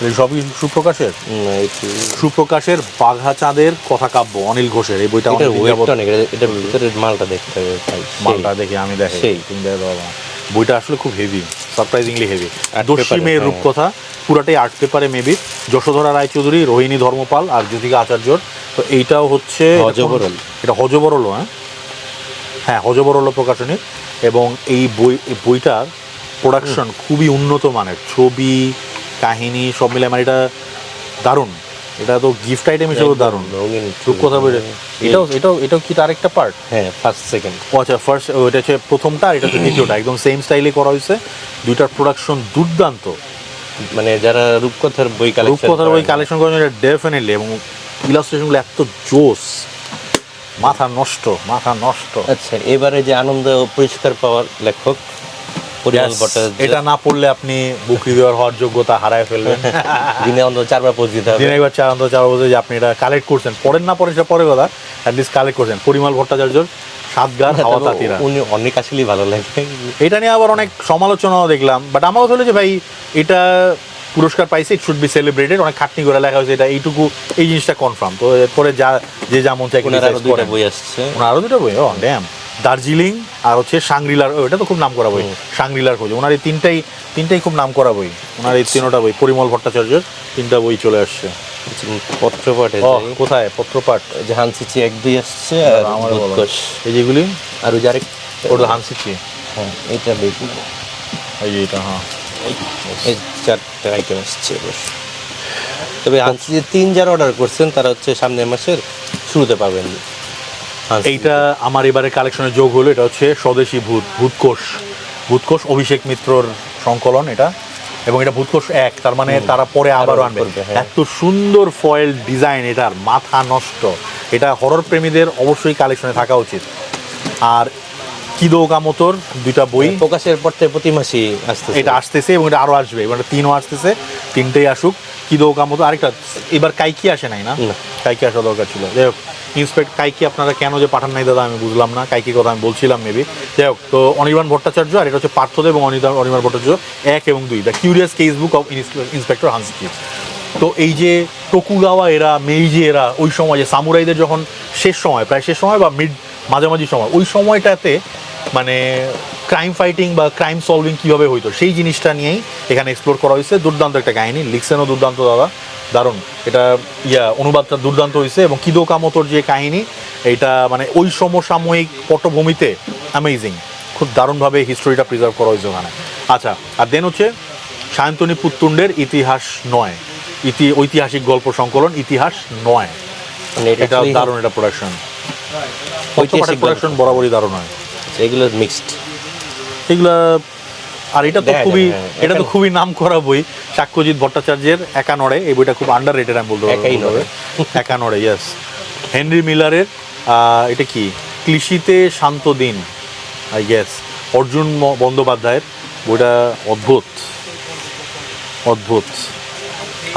এই সবই সুপ্রকাশের।
না, এটি
সুপ্রকাশের বাঘা চাঁদের কথা কাব্য, অনিল ঘোষের। এই বইটা
এটার
অনেকদিন
ওয়েটটা
যাবত-
অনেক, এটার ভিতরের মালটা দেখতে হবে ভাই, সেই।
মালটা দেখে আমি দেখাই।
সেই।
তুমি দেখো বাবা। বইটা আসলে খুব হেভি, সারপ্রাইজিংলি হেভি।
Art
দস্যি
paper-এ,
মেয়ের
হ্যাঁ।
রূপকথা, পুরাটাই আর্ট পেপারে মেবি। যশোধরা রায়চৌধুরী, রোহিণী ধর্মপাল আর জ্যোতিকা আচার্যর। তো এইটাও হচ্ছে
হযবরল।
এটা হযবরল, হ্যাঁ হ্যাঁ, হযবরল প্রকাশনী। এবং এই বইটার প্রোডাকশন খুবই উন্নত মানের, ছবি কাহিনী সব মিলে, মানে এটা দারুণ। এটা তো গিফট আইটেম হিসেবেও দারুণ।
রঙিন
রূপকথা বই। এটাও এটাও এটাও কি তার একটা পার্ট?
হ্যাঁ, ফার্স্ট সেকেন্ড।
ও আচ্ছা, ফার্স্ট ওইটা হচ্ছে প্রথমটা, আর এটা হচ্ছে দ্বিতীয়টা, একদম সেম স্টাইলে করা হয়েছে। দুইটার প্রোডাকশন দুর্দান্ত।
মানে যারা রূপকথার বই কালেকশন,
রূপকথার বই কালেকশন করেন এটা ডেফিনেটলি, এবং ইলাস্ট্রেশনগুলো এত জোস, মাথা নষ্ট, মাথা নষ্ট।
আচ্ছা, এবারে যে আনন্দ ও পুরস্কার পাওয়ার লেখক পরিমল
Yes,
ভট্টাচার্য,
এটা না পড়লে আপনি বুক রিভিউয়ার হওয়ার যোগ্যতা হারায় ফেলবেন।
দিনে অন্তত 4 বার পোস্ট দিতে হবে।
দিনে একবার চার বছর যে আপনি এটা কালেক্ট করছেন, পড়েন না পড়েন সেটা পরের কথা, অ্যাটলিস্ট কালেক্ট করছেন। পরিমল ভট্টাচার্যর সাতগার হাওয়া
তবে
তাঁতিরা।
উনি অনেক আসলেই ভালো লাগে।
এটা নিয়ে আবার অনেক সমালোচনাও দেখলাম, বাট আমার কথা হলো যে ভাই, এটা পুরস্কার পাইছে, ইট শুড বি সেলিব্রেটেড। অনেক খাটনি করে লেখা হয়েছে, এটা এইটুকু, এই জিনিসটা কনফার্ম। তো এরপরে যে যা মন চাই
ওনার আরো 2টা বই আসছে।
ওনার আরও দুটো বই, ও ড্যাম। দার্জিলিং আর হচ্ছে সাংরিলার, ওটা তো খুব নাম করা বই, সাংরিলার খোঁজ। ওনার এই তিনটাই খুব নাম করা বই। ওনার এই তিনটা বই, পরিমল ভট্টাচার্যের 3টা বই চলে আসছে।
পত্রপাঠে
ও কোথায় পত্রপাঠ?
যে হানসিচি 1-2 আসছে, আর
আমার বলো।
উৎকর্ষ।
এই যেগুলি
আর ওই যে আরেক,
ওটা হানসিচি,
হ্যাঁ, এটা বেশি।
এই যে এটা, হ্যাঁ।
এই 4টা আইটেম আসছে এবার। তবে হানসিচি 3 যারা অর্ডার করছেন তারা হচ্ছে সামনের মাসের শুরুতে পাবেন।
এইটা আমার এবারে কালেকশনে যোগ হলো। এটা হচ্ছে স্বদেশী ভূতকোষ অভিষেক মিত্রর সংকলন এটা, এবং এটা ভূতকোষ 1, তার মানে তারা পরে আবারও আনবে।
করবে, হ্যাঁ।
এত সুন্দর ফয়েল ডিজাইন, এটার মাথা নষ্ট। এটা হরর প্রেমীদের অবশ্যই কালেকশনে থাকা উচিত। আর কিদো কামতোর 2টা বই,
প্রকাশের পর থেকে প্রতি মাসেই আসতেছে।
এটা আসতেছে, এবং এটা আরও আসবে, মানে 3ও আসতেছে, 3টেই আসুক। কিদো কামতো আরেকটা, এবার কাইকি আসে নাই না?
না।
কাইকি আসা দরকার ছিল। যাই হোক, ইন্সপেক্ট কাইকি আপনারা কেন যে পাঠান নাই দাদা আমি বুঝলাম না। কাইকির কথা আমি বলছিলাম মেবি। যাই হোক, তো অনির্বাণ ভট্টাচার্য, আর এটা হচ্ছে পার্থদেব এবং অনির্বাণ ভট্টাচার্য 1 এবং 2, the curious case book of inspector Hanshichi. তো এই যে টোকুগাওয়া এরা, মেইজি এরা, ওই সময় যে সামুরাইদের যখন প্রায় শেষ সময় বা মাঝামাঝি সময়, ওই সময়টাতে মানে ক্রাইম ফাইটিং বা ক্রাইম সলভিং কীভাবে হইতো, সেই জিনিসটা নিয়েই এখানে এক্সপ্লোর করা হয়েছে। দুর্দান্ত একটা কাহিনী, লিখছেনও দুর্দান্ত দাদা, দারুণ। এটা অনুবাদটা দুর্দান্ত হয়েছে। এবং কিদো কামতোর যে কাহিনী, এটা মানে ওই সমসাময়িক পটভূমিতে অ্যামেজিং, খুব দারুণভাবে হিস্টোরিটা প্রিজার্ভ করা হয়েছে ওখানে। আচ্ছা, আর দেন হচ্ছে সায়ন্তনী পুত্তুণ্ডের ইতিহাস 9, ঐতিহাসিক গল্প সংকলন ইতিহাস 9।
মানে
এটা দারুণ, এটা প্রোডাকশন,
ঐতিহাসিক
প্রোডাকশন বরাবরই দারুণ হয়
এগুলো মিক্সড
এগুলা। আর এটা তো
দেখা
খুবই,
যায়, হ্যাঁ,
এটা তো খুবই নাম করা বই, সাক্ষ্যজিৎ ভট্টাচার্যের একা নড়ে। এই বইটা খুব আন্ডার রেটেড আমি বলতে
একাই নড়ে।
একা নড়ে, ইয়েস। হেনরি মিলারের এটা কি, ক্লিশিতে শান্ত দিন, আই গেস, অর্জুন বন্দ্যোপাধ্যায়ের বইটা। অদ্ভুত।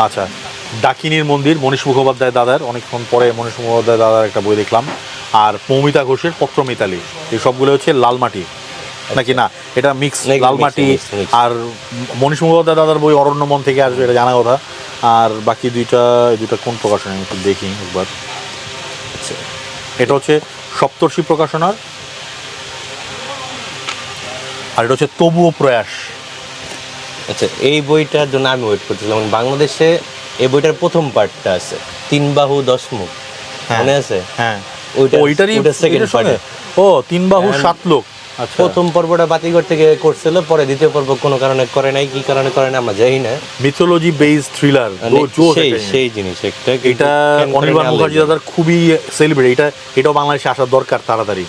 আচ্ছা, ডাকিনীর মন্দির, মনীষ মুখোপাধ্যায় দাদার, অনেকক্ষণ পরে মনীষ মুখোপাধ্যায় দাদার একটা বই দেখলাম। আর মৌমিতা ঘোষের পত্র মিতালি, এই সবগুলো হচ্ছে লালমাটি নাকি না, এটা মিক্স, লালমাটি।
mix.
আর মনীষ মুখোপাধ্যায় দাদার বই অরণ্যমন থেকে আসবে, এটা জানা কথা। আর বাকি দুইটা কোন প্রকাশনা আমি একটু দেখি একবার। এটা হচ্ছে সপ্তর্ষি প্রকাশনার, আর এটা হচ্ছে তবুও প্রয়াস।
আচ্ছা, এই বইটার জন্য আমি ওয়েট করছিলাম। বাংলাদেশে এই বইটার প্রথম পার্টটা আছে, 3 বাহু 10 মুখ,
হ্যাঁ।
মনে আছে?
হ্যাঁ,
ওইটারই
ওইটার
সেকেন্ড
সঙ্গে
পার্ট।
ও তিন বাহু
And
সাত লোক, আচ্ছা
প্রথম পর্বটা বাতিঘর থেকে করছিল, পরে দ্বিতীয় পর্ব কোনো কারণে করে নাই, কি কারণে করে না আমরা জানি না।
মিথোলজি বেসড থ্রিলার,
সেই সেই জিনিস একটা,
এটা অনির্বাণ মুখার্জি দাদার খুবই সেলিব্রেট, এটাও বাংলাদেশে আসার দরকার তাড়াতাড়ি।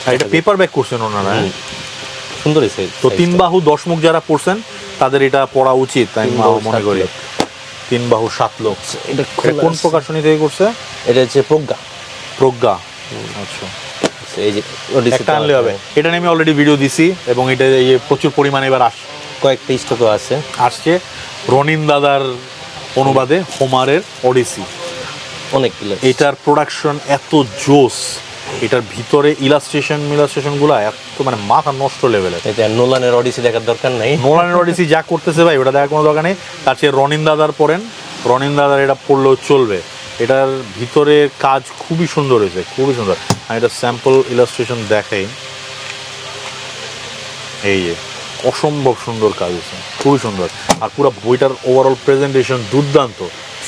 আর এটা পেপার ব্যাক করছেন ওনারা,
সুন্দর হয়েছে।
তো তিন বাহু 10 মুখ যারা পড়ছেন তাদের এটা পড়া উচিত আমি মনে করি। তিন বাহু সাত লোক,
এটা
এটা কোন প্রকাশনী থেকে করছে?
এটা হচ্ছে প্রজ্ঞা।
প্রজ্ঞা, আচ্ছা
এই যে
একটা আনলে হবে। এটা নিয়ে আমি অলরেডি ভিডিও দিছি এবং এটা প্রচুর পরিমাণে এবার
কয়েকটা স্টকও আছে
আসছে। রনিন দাদার অনুবাদে হোমারের ওডিসি,
অনেকগুলো।
এটার প্রোডাকশন এত জোস, এটার ভিতরে ইলাস্ট্রেশনগুলো এত মানে মাথা নষ্ট লেভেলের।
এটা নোলানের ওডিসি দেখার দরকার নাই,
নোলানের ওডিসি যা করতেছে ভাই ওটা দেখার কোনো দরকার নেই। তার চেয়ে রনিন দাদার পড়েন, রনিন দাদার এটা পড়লেও চলবে। এটার ভিতরে কাজ খুবই সুন্দর হয়েছে, খুবই সুন্দর। আমি এটা স্যাম্পল ইলাস্ট্রেশন দেখাই, এই যে অসম্ভব সুন্দর কাজ হয়েছে, খুবই সুন্দর। আর পুরো বইটার ওভারঅল প্রেজেন্টেশন দুর্দান্ত,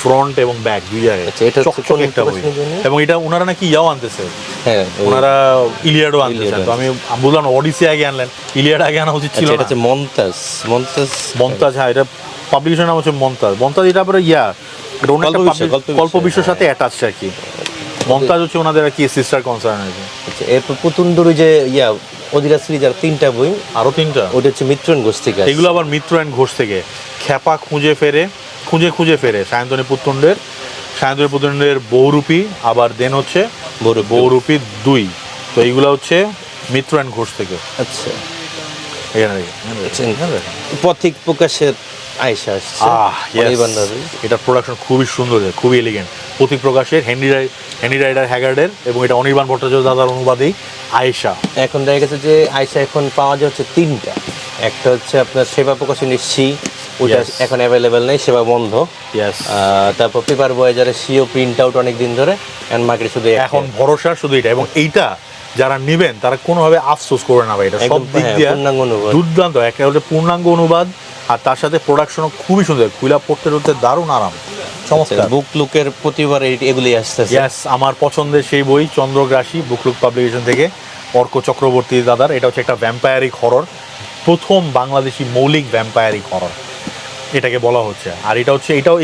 ফ্রন্ট এবং ব্যাক দুই জায়গায়
এটা
চকচকে একটা বই। এবং এটা ওনারা নাকি ইয়াও আনতেছে,
হ্যাঁ
ওনারা ইলিয়াডও আনতেছে। তো আমি বললাম ওডিসি আগে আনলেন, ইলিয়াড আগে আনা উচিত ছিল।
এটা হচ্ছে মন্তাজ,
মন্তাজ, হ্যাঁ এটা পাবলিকেশন নাম হচ্ছে মন্তাজ। এটা পরে কল্প বিশ্বের সাথে অ্যাটাচড আর কি। মন্তাজ হচ্ছে ওনাদের আর কি সিস্টার কনসার্ন আছে।
এরপর পুতুন্ডুর যে অধিরাজ সিরিজের 3টা বই,
আরো 3টা,
ওটা হচ্ছে মিত্র এন্ড ঘোষ থেকে।
এগুলো আবার মিত্র এন্ড ঘোষ থেকে। খেপা খুঁজে ফেরে সায়ন্তনী পুত্তণ্ডের বহুরূপী, আবার দেন হচ্ছে বহুরূপী 2। তো এইগুলো হচ্ছে মিত্র এন্ড ঘোষ থেকে।
আচ্ছা,
এখানে
পথিক প্রকাশের আয়েশা আসছে।
এটা প্রোডাকশন খুবই সুন্দর, খুবই এলিগেন্ট। পথিক প্রকাশের হেনরি রাইডার হ্যাগার্ডের এবং এটা অনির্বাণ ভট্টাচার্য দাদার অনুবাদেই আয়েশা।
এখন দেখা গেছে যে আয়েশা এখন পাওয়া যাচ্ছে 3টা। একটা হচ্ছে আপনার সেবা প্রকাশনীর সি, ওটা এখন অ্যাভেলেবেল নেই, সেবা বন্ধ। তারপর পেপার বয়েজারের সিও প্রিন্ট আউট অনেক দিন ধরে, এন্ড মার্কেটে শুধু
এখন ভরসা শুধু এটা। এবং এইটা যারা নেবেন তারা কোনোভাবে আফসোস করবে না ভাই, এটা সব দিক দিয়ে দুর্দান্ত। একটা হচ্ছে পূর্ণাঙ্গ অনুবাদ, আর তার সাথে প্রোডাকশনও খুবই সুন্দর, খুলা পড়তে দারুণ আরাম, চমৎকার।
বুক লুকের প্রতিবার এগুলি আসতেছে।
ইয়েস, আমার পছন্দের সেই বই চন্দ্রগ্রাসী, বুকলুক পাবলিকেশন থেকে, অর্ক চক্রবর্তী দাদার। এটা হচ্ছে একটা ভ্যাম্পায়ারিক হরর, প্রথম বাংলাদেশি মৌলিক ভ্যাম্পায়ারিক হরর এটাকে বলা হচ্ছে। আর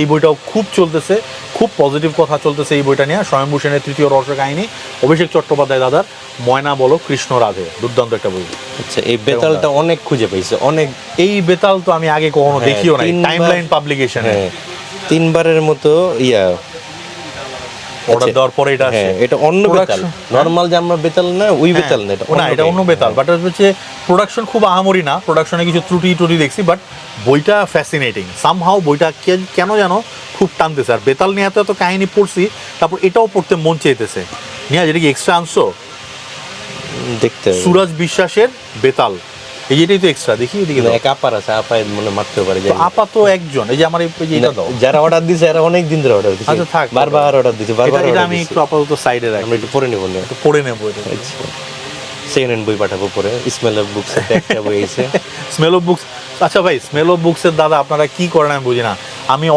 এই বইটাও খুব চলতেছে, খুব পজিটিভ কথা চলতেছে এই বইটা নিয়ে। স্বয়ম্ভূ সেনের 3য় রহস্য কাহিনী, অভিষেক চট্টোপাধ্যায় দাদার ময়না বলো কৃষ্ণ রাধে, দুর্দান্ত একটা বই।
আচ্ছা, এই বেতালটা অনেক খুঁজে পেয়েছে, অনেক।
এই বেতাল তো আমি আগে কখনো দেখিও নাই, টাইমলাইন পাবলিকেশনে
3বারের মতো
অর্ডার দেওয়ার পরে এটা আসে।
এটা অন্য বেতাল, নরমাল যে আমরা বেতাল না, ওই বেতাল না,
এটা অন্য বেতাল। বাট হচ্ছে প্রোডাকশন খুব আহামরি না, প্রোডাকশনে কিছু ত্রুটি দেখছি, বাট বইটা ফ্যাসিনেটিং সামহাও। বইটা কেন যেন খুব টানতেছে। আর বেতাল নিয়ে এত কাহিনী পড়ছি, তারপর এটাও পড়তে মন চাইতেছে। নিয়ে যেটা কি এক্সট্রা আনছো
দেখতে,
সুরজ বিশ্বাসের বেতাল, এইটাই তো এক্সট্রা। দেখি এদিকে
এক আপার আছে, আপায় মনে মারতে পারে।
আপা তো একজন, এই যে আমার এটা দাও,
যারা অর্ডার দিছে এরা অনেক দিন ধরে অর্ডার দিছে।
আচ্ছা থাক,
বারবার অর্ডার দিছে, বারবার।
এটা আমি একটু আপাতত সাইডে রাখি,
আমরা একটু পড়ে নেব না,
একটু পড়ে নেব এটা।
আচ্ছা, সেকেন্ড হ্যান্ড বই পাঠাবো পরে। স্মেল অফ বুকস একটা বই আছে,
স্মেল অফ বুকস। আচ্ছা ভাই, স্মেল অফ বুকসের দাদা আপনারা কি করেন আমি বুঝি না। আমি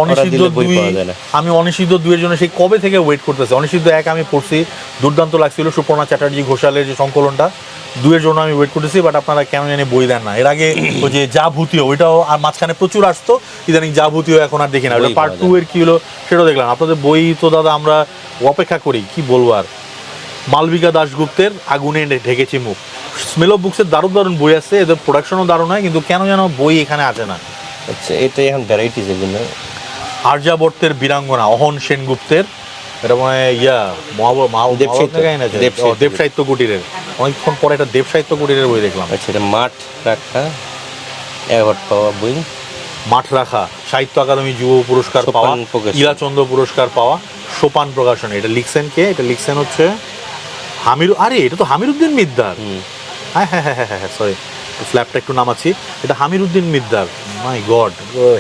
অনিষিদ্ধ 2 এর জন্য সেই কবে থেকে ওয়েট করতেছি। অনিষিদ্ধ 1 আমি পড়ছি, দুর্দান্ত লাগছিল, সুপর্ণা চ্যাটার্জি ঘোষালের যে সংকলনটা। 2 এর জন্য আমি ওয়েট করতেছি, বাট আপনারা কেন জানি বই দেন না। এর আগে ওই যে যাভূতীয়, ওইটাও আর মাঝখানে প্রচুর আসতো, ইদানিং যাভূতীয় এখন আর দেখি না। ওটা পার্ট 2 এর কি হলো সেটাও দেখলাম। আপনাদের বই তো দাদা আমরা অপেক্ষা করি, কি বলবো আর। মালবিকা দাশগুপ্তের আগুনে ঢেকেছি মুখ। স্মেল অফ বুকসের দারুণ বই আছে, এদের প্রোডাকশনও দারুণ হয়, কিন্তু কেন যেন বই এখানে আছে না।
আচ্ছা, এটা এখন ভ্যারাইটিস এগুলো।
আর্যাবর্তের বীরাঙ্গনা অহন সেনগুপ্তের, এটা মানে দেব সাহিত্য কুটিরের। অনেকক্ষণ পরে একটা দেব সাহিত্য কুটিরের বই দেখলাম।
আচ্ছা, এটা মাঠ রাখা অ্যাওয়ার্ড পাওয়া বই।
মাঠ রাখা সাহিত্য একাডেমি যুব পুরস্কার পাওয়া, ইলাচন্দ্র পুরস্কার পাওয়া, সোপান প্রকাশন। এটা লিখছেন কে? এটা লিখছেন হচ্ছে এটা তো হামিরুদ্দিন মিদ্দার। হ্যাঁ, সরি, ফ্ল্যাপটা একটু নামাচ্ছি। এটা হামিরুদ্দিন মিদ্দার। মাই গড,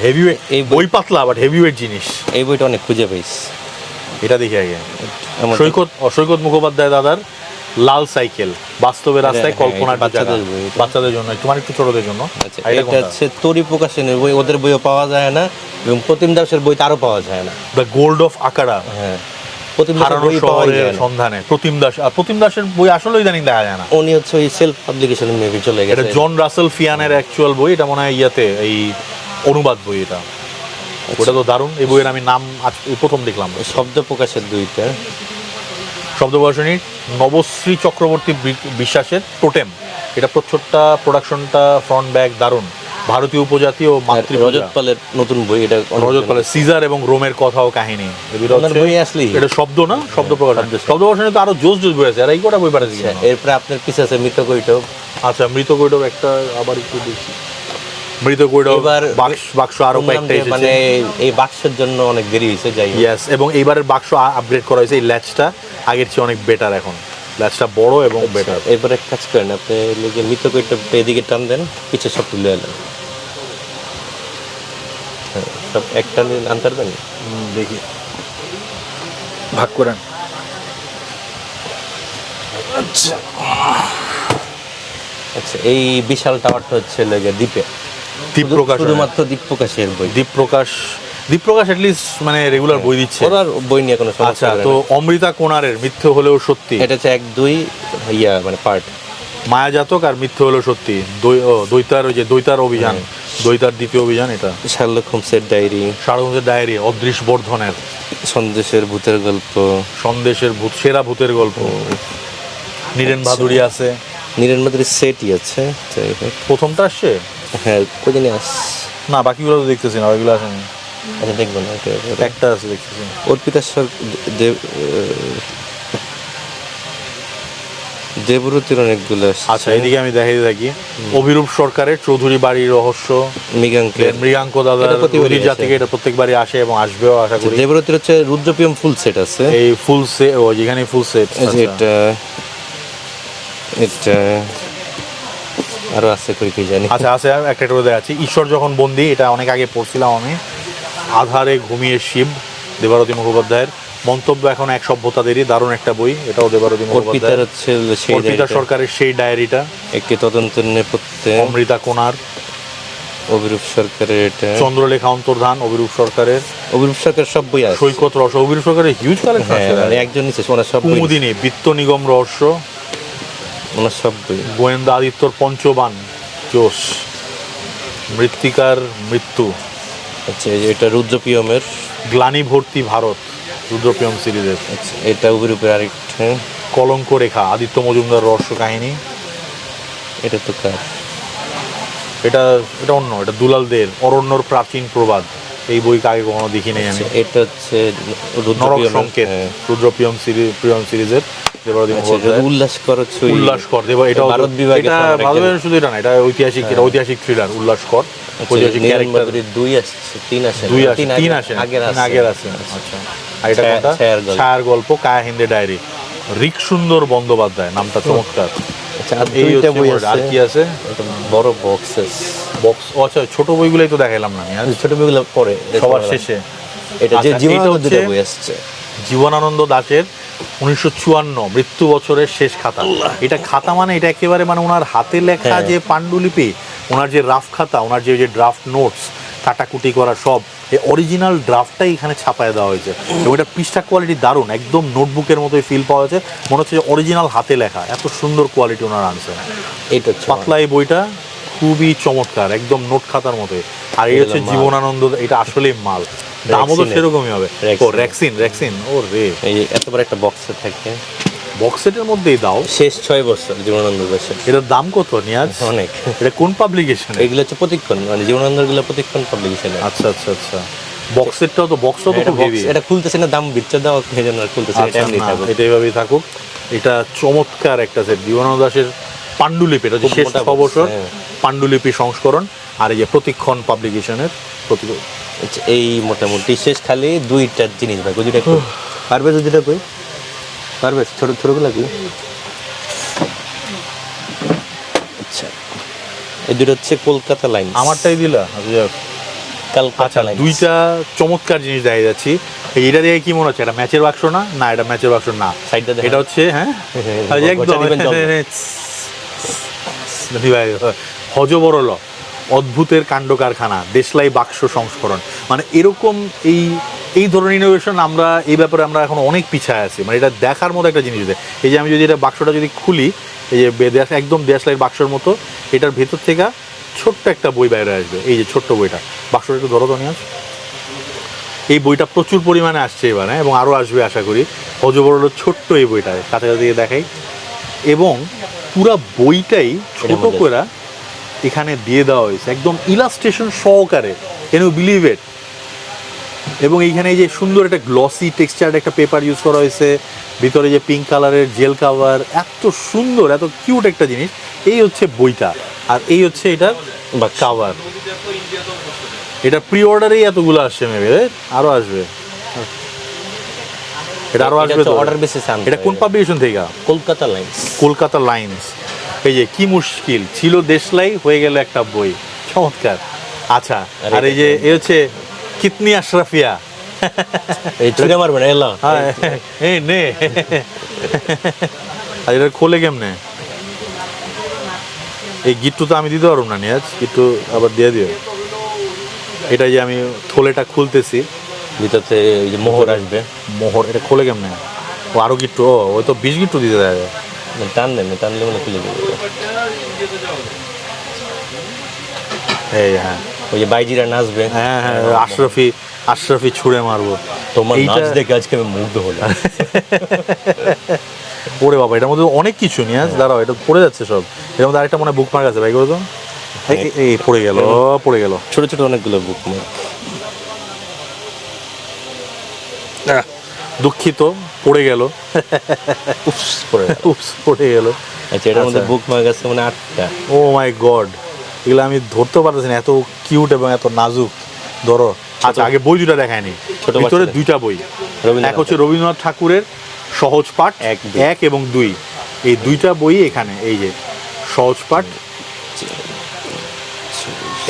হেভিওয়েট। এই বই পাতলা বাট হেভিওয়েট জিনিস।
এই বইটা অনেক খুঁজে পেয়েছি,
এটা দেখি আগে। সৈকত মুখোপাধ্যায় দাদার লাল সাইকেল, বাস্তবের রাস্তায় কল্পনার বাচ্চাদের জন্য, একটু ছোটদের জন্য।
এটা হচ্ছে তরি প্রকাশনের বই, ওদের বইও পাওয়া যায় না, এবং প্রতিম দাসের বই তারও পাওয়া যায় না।
The gold of Akara.
হ্যাঁ, প্রতিম দাসের
হারানো
বই পাওয়াই
শহরের
যায় না।
সন্ধানে প্রতিম দাসের বই আসলে ইদানিং দেখা যায় না।
উনি হচ্ছে ওই সেলফ পাবলিকেশন মেবি চলে
এটা
গেছে।
জন রাসেল ফিয়ানের অ্যাকচুয়াল বই, এটা মনে হয় ইয়াতে এই অনুবাদ বই এটা। ওটা তো দারুণ, এই বইয়ের আমি নাম আজ এই প্রথম দেখলাম।
শব্দ প্রকাশের দুইটা।
শব্দ প্রকাশনী নবশ্রী চক্রবর্তী বিশ্বাসের টোটেম, এটা প্রচ্ছদটা প্রোডাকশনটা ফ্রন্ট ব্যাক দারুণ। ভারতীয় উপজাতি ও
আর
মাতৃপূজা।
রজত পালের নতুন বই, এটা
রজত পালের সিজার এবং রোমের কথা ও কাহিনী, এই দুটো
ওনার
হচ্ছে-
বই আসলেই
এটা শব্দ না, শব্দ প্রকাশন। শব্দ প্রকাশনে তো আরো জোস জোস বই আছে, আর এই কটা বই পাঠাচ্ছি কেন?
এরপরে আপনার পিছে আছে মৃত কৈটব।
আচ্ছা, মৃত কৈটব একটা আবার একটু দেখি। মৃত কৈটব
এবার
বাক্স আরো
শুনলাম
কয়েকটা
যে
এসেছে।
মানে এই বাক্সের জন্য অনেক দেরি হয়েছে, যাই হোক।
ইয়েস, এবং এইবারের বাক্স আপগ্রেড করা হয়েছে, এই ল্যাচটা আগের চেয়ে অনেক বেটার এখন, ল্যাচটা বড় এবং বেটার।
এরপরে এক কাজ করেন, আপনি লিখে মৃত কৈটবটা এদিকে টান দেন, পিছে সব তুলে এলেন। হ্যাঁ, সব একটা আনতে পারবেন।
দেখি ভাগ করেন।
আচ্ছা, এই বিশাল টাওয়ারটা হচ্ছে লেগে দ্বীপে,
দীপ প্রকাশ,
শুধুমাত্র দ্বীপ প্রকাশের বই।
দীপ প্রকাশ অ্যাটলিস্ট মানে রেগুলার বই দিচ্ছে।
ওনার বই নিয়ে কোনো সমস্যা
আচ্ছা,
হবে
তো
না।
অমৃতা কোনারের মিথ্যে হলেও সত্যি,
এটা হচ্ছে 1-2 মানে পার্ট।
মায়াজাতক আর মিথ্যে হলেও সত্যি, দৈতার ওই যে দৈতার অভিযান, দৈতার দ্বিতীয় অভিযান। এটা
শার্লক হোমসের ডায়েরি,
শাহরুখের ডায়েরি, অদৃশ বর্ধনের
সন্দেশের ভূতের গল্প,
সন্দেশের ভূত, সেরা ভূতের গল্প, নীরেন ভাদুরী আছে।
নীরেন মাদুরীর সেটই আছে, যাই হোক।
প্রথমটা আসছে
হ্যাঁ, কদিনে
না, বাকিগুলো তো দেখতেছি না, ওইগুলো আসেনি।
আচ্ছা, দেখবো না এটা।
একটা আছে দেখতেছি।
অর্পিতা দেবরতির অনেকগুলো আসছে।
আচ্ছা, এদিকে আমি দেখাই থাকি। অভিরূপ সরকারের চৌধুরী বাড়ির রহস্য,
মৃগাঙ্কের
মৃগাঙ্ক দাদার
এটা প্রতিবারই
রুধির
আসে।
জাতিকে, এটা প্রত্যেকবারই আসে এবং আসবেও আশা করি।
দেবরতির হচ্ছে রুদ্রপ্রিয়ম ফুল সেট আছে।
এই ফুল সে ও যেখানে ফুল সেট
এই যে এটা এটা আরো আছে, কই কি জানি।
আচ্ছা আছে, আর একটা করে দেখাচ্ছি। ঈশ্বর যখন বন্দী, এটা অনেক আগে পড়ছিলাম আমি। আধারে ঘুমিয়ে শিব, দেবারতী মুখোপাধ্যায়ের। মন্তব্য এখন এক সভ্যতাদেরই, দারুণ একটা বই, এটাও দেবারতী
অর্পিতার
মুখোপাধ্যায়ের।
হচ্ছে সেই
অর্পিতা
ডায়েরিটা,
সরকারের সেই ডায়েরিটা।
একটি তদন্তের নেপথ্যে।
অমৃতা কোনার,
অভিরূপ সরকারের এটা।
চন্দ্রলেখা অন্তর্ধান অভিরূপ সরকারের।
অভিরূপ সরকার সব বই আছে।
সৈকত রস, অভিরূপ সরকারের হিউজ কালেকশন
হ্যাঁ,
আছে।
মানে একজন নিচে ওনার সব বই,
কুমুদিনী, বিত্ত নিগম রহস্য,
ওনার সব বই।
গোয়েন্দা আদিত্যর পঞ্চবান, জোশ, মৃত্তিকার মৃত্যু,
আচ্ছা, এই যে এটা রুদ্রপ্রিয়মের।
গ্লানি ভর্তি ভারত, রুদ্রপ্রিয়ম সিরিজের।
আচ্ছা, এটা অভিরূপের আরেকটা।
কলঙ্ক রেখা, আদিত্য মজুমদার রহস্য কাহিনী।
এটা তো কার?
এটা এটা অন্য, এটা দুলালদের অরণ্যর প্রাচীন প্রবাদ। এই বই আগে কখনো দেখি নাই আমি।
এটা হচ্ছে
নরক
রুদ্রপ্রিয়মের,
সংকেত,
হ্যাঁ।
রুদ্রপ্রিয়ম সিরিজের দেবারতী
আচ্ছা,
মুখোপাধ্যায়।
এটা উল্লাসকর হচ্ছে ওই
উল্লাসকর এটাও
ভারত বিভাগে
এটা
তো আরেকজন।
ভারতের শুধু এটা না, এটা ঐতিহাসিক, এটা ঐতিহাসিক থ্রিলার উল্লাসকর।
আচ্ছা,
ঐতিহাসিক
নীরেন
ক্যারেক্টার।
মাদুরীর 2 আসছে, 3 আসে,
দুই আসে, 3
আগে-
আসে,
আগের আছে।
আগের আছে। আচ্ছা, আর এটা কোনটা?
ছায়ার গল্প।
ছায়ার গল্প, কায়া হিন্দে ডায়েরি, রিক সুন্দর বন্দ্যোপাধ্যায়, নামটা চমৎকার।
আচ্ছা, আর
এই
2টা
হচ্ছে
বই
বই, আর
আছে।
কি আছে?
এটা বড় বক্সেস।
বক্স, আচ্ছা ছোট বইগুলোই তো দেখাইলাম না আমি, আর
ছোট বইগুলো পরে
সবার শেষে।
এটা যে
আচ্ছা,
জীবনানন্দ
এটা হচ্ছে-
দুটো বই আসছে।
জীবনানন্দ দাশের 1954 মৃত্যু বছরের শেষ খাতা। এটা খাতা মানে এটা একেবারে মানে ওনার হাতে লেখা
হ্যাঁ।
যে পাণ্ডুলিপি, ওনার যে রাফ খাতা, ওনার যে যে ড্রাফট নোটস, কাটাকুটি করা সব, এই অরিজিনাল ড্রাফটটাই এখানে ছাপায় দেওয়া হয়েছে। এবং এটা পৃষ্ঠা কোয়ালিটি দারুণ, একদম নোটবুকের মতোই ফিল পাওয়া যাচ্ছে, মনে হচ্ছে যে অরিজিনাল হাতে লেখা, এত সুন্দর কোয়ালিটি ওনার আনছে।
এটা হচ্ছে
পাতলা এই বইটা খুবই চমৎকার, একদম নোট খাতার মতোই। আর এই হচ্ছে
মাল।
জীবনানন্দ, এটা আসলেই মাল, দামও তো
র্যাক্সিনের।
সেরকমই হবে।
র্যাক্সিন।
ও র্যাক্সিন, ও রে,
এই এত বড় একটা বক্সে থাকে।
বক্স সেটের মধ্যেই দাও।
শেষ 6 বছর জীবনানন্দ দাশের।
এটার দাম কত নিয়াজ?
অনেক।
এটা কোন পাবলিকেশন?
এগুলো হচ্ছে প্রতিক্ষণ, মানে জীবনানন্দের গুলো প্রতিক্ষণ পাবলিকেশন।
আচ্ছা আচ্ছা আচ্ছা, বক্স সেটটাও তো, বক্সটাও তো খুব হেভি।
এটা খুলতেছে না, দাম বিচ্ছেদ দেওয়া সেজন্য আর খুলতেছে না, এটা এমনি থাকুক।
এটা এইভাবেই থাকুক। এটা চমৎকার একটা সেট, জীবনানন্দ দাশের পাণ্ডুলিপি, এটা হচ্ছে
খুব
শেষ
মোটা
6
box,
বছর
হ্যাঁ।
পাণ্ডুলিপি সংস্করণ। আর এই যে প্রতিক্ষণ পাবলিকেশনের
আচ্ছা, এই মোটামুটি শেষ, খালি 2টা জিনিস ভাই, দুইটা কই পারবে, দুইটা কই পারবে, ছোট ছোটগুলো কি? আচ্ছা, এই দুটো হচ্ছে কলকাতা লাইন।
আমারটাই দিলা? আচ্ছা,
কলকাতা লাইন।
দুইটা চমৎকার জিনিস দেখা যাচ্ছি। এটা দিয়ে কি মনে হচ্ছে, এটা ম্যাচের বাক্স না? না, এটা ম্যাচের বাক্স না,
সাইডটা দেখেন।
এটা হচ্ছে হ্যাঁ
হ্যাঁ,
এই যে একদম
দিবেন জল।
হজবরল অদ্ভুতের কাণ্ড কারখানা, দেশলাই বাক্স সংস্করণ, মানে এরকম এই এই ধরনের ইনোভেশন আমরা এই ব্যাপারে আমরা এখন অনেক পিছায় আছি, মানে এটা দেখার মতো একটা জিনিস। এই যে আমি যদি এটা বাক্সটা যদি খুলি, এই যে একদম দেশলাইয়ের বাক্সর মতো, এটার ভেতর থেকে ছোট্ট একটা বই বাইরে আসবে। এই যে ছোট্ট বইটা, বাক্সটা একটু ধরো তো নিয়ে আস। এই বইটা প্রচুর পরিমাণে আসছে এবার, হ্যাঁ, এবং আরও আসবে আশা করি। অজবড় ছোট্ট এই বইটা কাছাকাছি দেখাই, এবং পুরা বইটাই ছোট করে এখানে দিয়ে দেওয়া হয়েছে একদম ইলাস্ট্রেশন সহকারে, ক্যান ইউ বিলিভ ইট। এবং এইখানে এই যে সুন্দর একটা গ্লসি টেক্সচার্ড একটা পেপার ইউজ করা হয়েছে, ভিতরে যে পিঙ্ক কালারের জেল কাভার, এত সুন্দর এত কিউট একটা জিনিস। এই হচ্ছে বইটা, আর এই হচ্ছে এটার কাভার। এটা প্রি অর্ডারেই এতগুলো আসছে, মেবি আরও আসবে, এটা আরও আসবে।
অর্ডার বেসিসে আনতে
এটা কোন পাবলিকেশন থেকে?
কলকাতা লাইন্স।
কলকাতা লাইন্স। এই যে কি মুশকিল ছিল, দেশলাই হয়ে গেল একটা বই, চমৎকার। আচ্ছা, আর এই যে এ হচ্ছে কিতনি আশরাফিয়া,
এই ছুঁড়ে মারবে না এলো।
হ্যাঁ এই নে। আর এটা খোলে কেমনে? এই গিট্টু তো আমি দিতে পারবো না, নিয়াজ গিট্টু আবার দিয়ে দিও। এটা যে আমি থলেটা খুলতেছি,
ভিতরে ওই যে মোহর আসবে।
মোহর, এটা খোলে কেমনে? ও আরো গিট্টু, ওই তো 20 গিট্টু দিতে দেয়।
টানলে মানে খুলে দেবে।
এই হ্যাঁ,
ওই যে বাইজিরা নাচবে।
হ্যাঁ হ্যাঁ, আশরাফি ছুঁড়ে মারবো।
তোমার নাচ দেখে আজকে আমি মুগ্ধ হলাম।
ওরে বাবা, এটার মধ্যে অনেক কিছু নিয়ে দাঁড়াও, এটা পড়ে যাচ্ছে সব। এর মধ্যে আরেকটা মনে হয় বুক মার্ক আছে, ভাই করে তো। এই পড়ে গেল
ছোট ছোট অনেকগুলো বুক মার্ক।
দুঃখিত, পড়ে গেল। পড়ে গেল।
আচ্ছা, এটার মধ্যে বুক মার্ক আছে মানে 8টা।
ও মাই গড, এগুলো আমি ধরতে পারতেছি না, এত কিউট এবং এত নাজুক। ধরো, আচ্ছা আগে বই দুটা দেখায়নি, ভিতরে দুইটা বই। এক হচ্ছে রবীন্দ্রনাথ ঠাকুরের সহজ পাঠ 1 এবং 2, এই দুইটা বই এখানে। এই যে সহজ পাঠ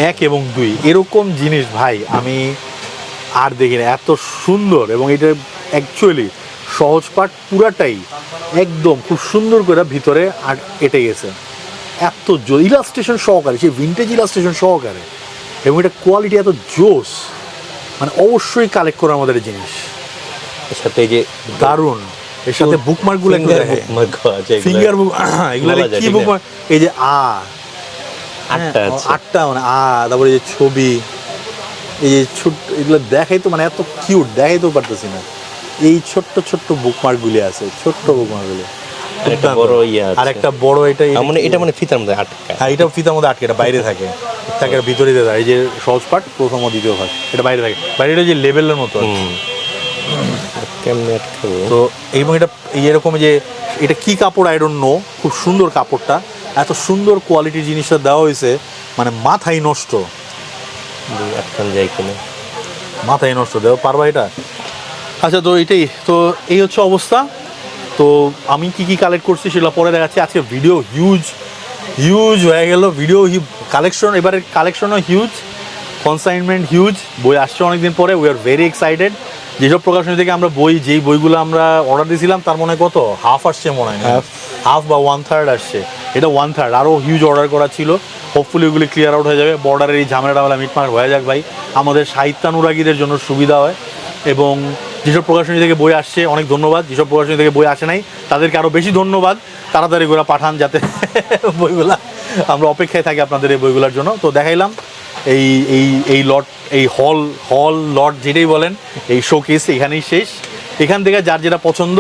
1 এবং 2, এরকম জিনিস ভাই আমি আর দেখি না, এত সুন্দর। এবং এটা অ্যাকচুয়ালি সহজ পাঠ পুরাটাই একদম খুব সুন্দর করে ভিতরে আর এটে গেছে, এত ইলাস্ট্রেশন সহকারে, সেই ভিন্টেজ ইলাস্ট্রেশন সহকারে, এবং এটা কোয়ালিটি এত জোস, মানে অবশ্যই কালেক্ট করার আমাদের জিনিস।
এর সাথে এই যে
দারুণ, এর সাথে বুকমার্ক গুলো ফিঙ্গার বুক, এগুলো কি বুকমার্ক? এই যে 8টা মানে তারপরে এই যে ছবি, এই যে ছোট, এগুলো দেখাই তো মানে এত কিউট, দেখাই তো পারতেছি না। এই ছোট্ট ছোট্ট বুকমার্ক গুলি আছে, ছোট্ট বুকমার্ক গুলি। আর একটা বড়, এটা
মানে ফিতার মধ্যে আটকা।
হ্যাঁ, এটা ফিতার মধ্যে আটকে, এটা বাইরে থাকে, ভিতরে দিয়ে দেয়। এই যে সহজ পাঠ প্রথম ও দ্বিতীয় ভাগ, এটা বাইরে থাকে, বাইরে যে লেভেলের মতো। তো এবং এটা এরকম যে এটা কি কাপড় আই ডোন্ট নো, খুব সুন্দর কাপড়টা, এত সুন্দর কোয়ালিটির জিনিসটা দেওয়া হয়েছে, মানে মাথায় নষ্ট। মাথায় নষ্ট দেওয়া পারবা এটা? আচ্ছা, তো এটাই তো, এই হচ্ছে অবস্থা। তো আমি কি কালেক্ট করছি সেগুলো পরে দেখাচ্ছি। আজকে ভিডিও হিউজ হয়ে গেল, ভিডিও কালেকশন, এবারে কালেকশনও হিউজ, কনসাইনমেন্ট হিউজ, বই আসছে অনেকদিন পরে। We are very excited. যেসব প্রকাশনী থেকে আমরা যেই বইগুলো আমরা অর্ডার দিয়েছিলাম, তার মনে হয় কত হাফ আসছে, মনে হয় হাফ বা 1/3 আসছে। এটা 1/3, আরও হিউজ অর্ডার করা ছিল। হোপফুলি ওগুলি ক্লিয়ার আউট হয়ে যাবে, বর্ডারের এই ঝামেলাটা মিটমাট হয়ে যাক ভাই, আমাদের সাহিত্যানুরাগীদের জন্য সুবিধা হয়। এবং যেসব প্রকাশনী থেকে বই আসছে অনেক ধন্যবাদ, যেসব প্রকাশনী থেকে বই আসে নাই তাদেরকে আরও বেশি ধন্যবাদ, তাড়াতাড়ি করে পাঠান যাতে বইগুলা আমরা অপেক্ষায় থাকি আপনাদের এই বইগুলোর জন্য। তো দেখাইলাম এই লট, এই হল লট যেটাই বলেন, এই শোকেস এখানেই শেষ। এখান থেকে যার যেটা পছন্দ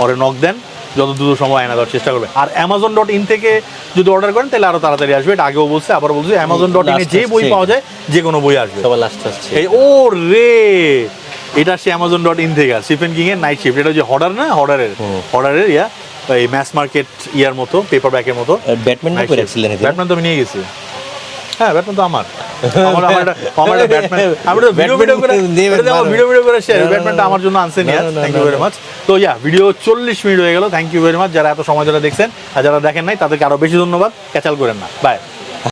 ওরে নক দেন, যত দ্রুত সময় এনে দেওয়ার চেষ্টা করবে। আর Amazon.in থেকে যদি অর্ডার করেন তাহলে আরও তাড়াতাড়ি আসবে, এটা আগেও বলছে আবার বলছি, Amazon.in যে বই পাওয়া যায় যে কোনো বই আসবে। এই ও রে, এটা আসছে Amazon.in থেকে, স্টিফেন কিং এর নাইট শিফট। এটা যে হর্ডারের এই ম্যাস মার্কেট ইয়ার মতো, পেপার ব্যাগের মতো। ব্যাটম্যান তো আমি নিয়ে গেছি। হ্যাঁ, ব্যাটম্যান তো আমার ব্যাটম্যানটা আমার জন্য আনছেন। Thank you very much. তো ভিডিও 40 মিনিট হয়ে গেল। থ্যাংক ইউ ভেরি মাচ যারা এত সময় ধরে দেখছেন, আর যারা দেখেন নাই তাদেরকে আরো বেশি ধন্যবাদ। ক্যাচাল করেন না, বাই।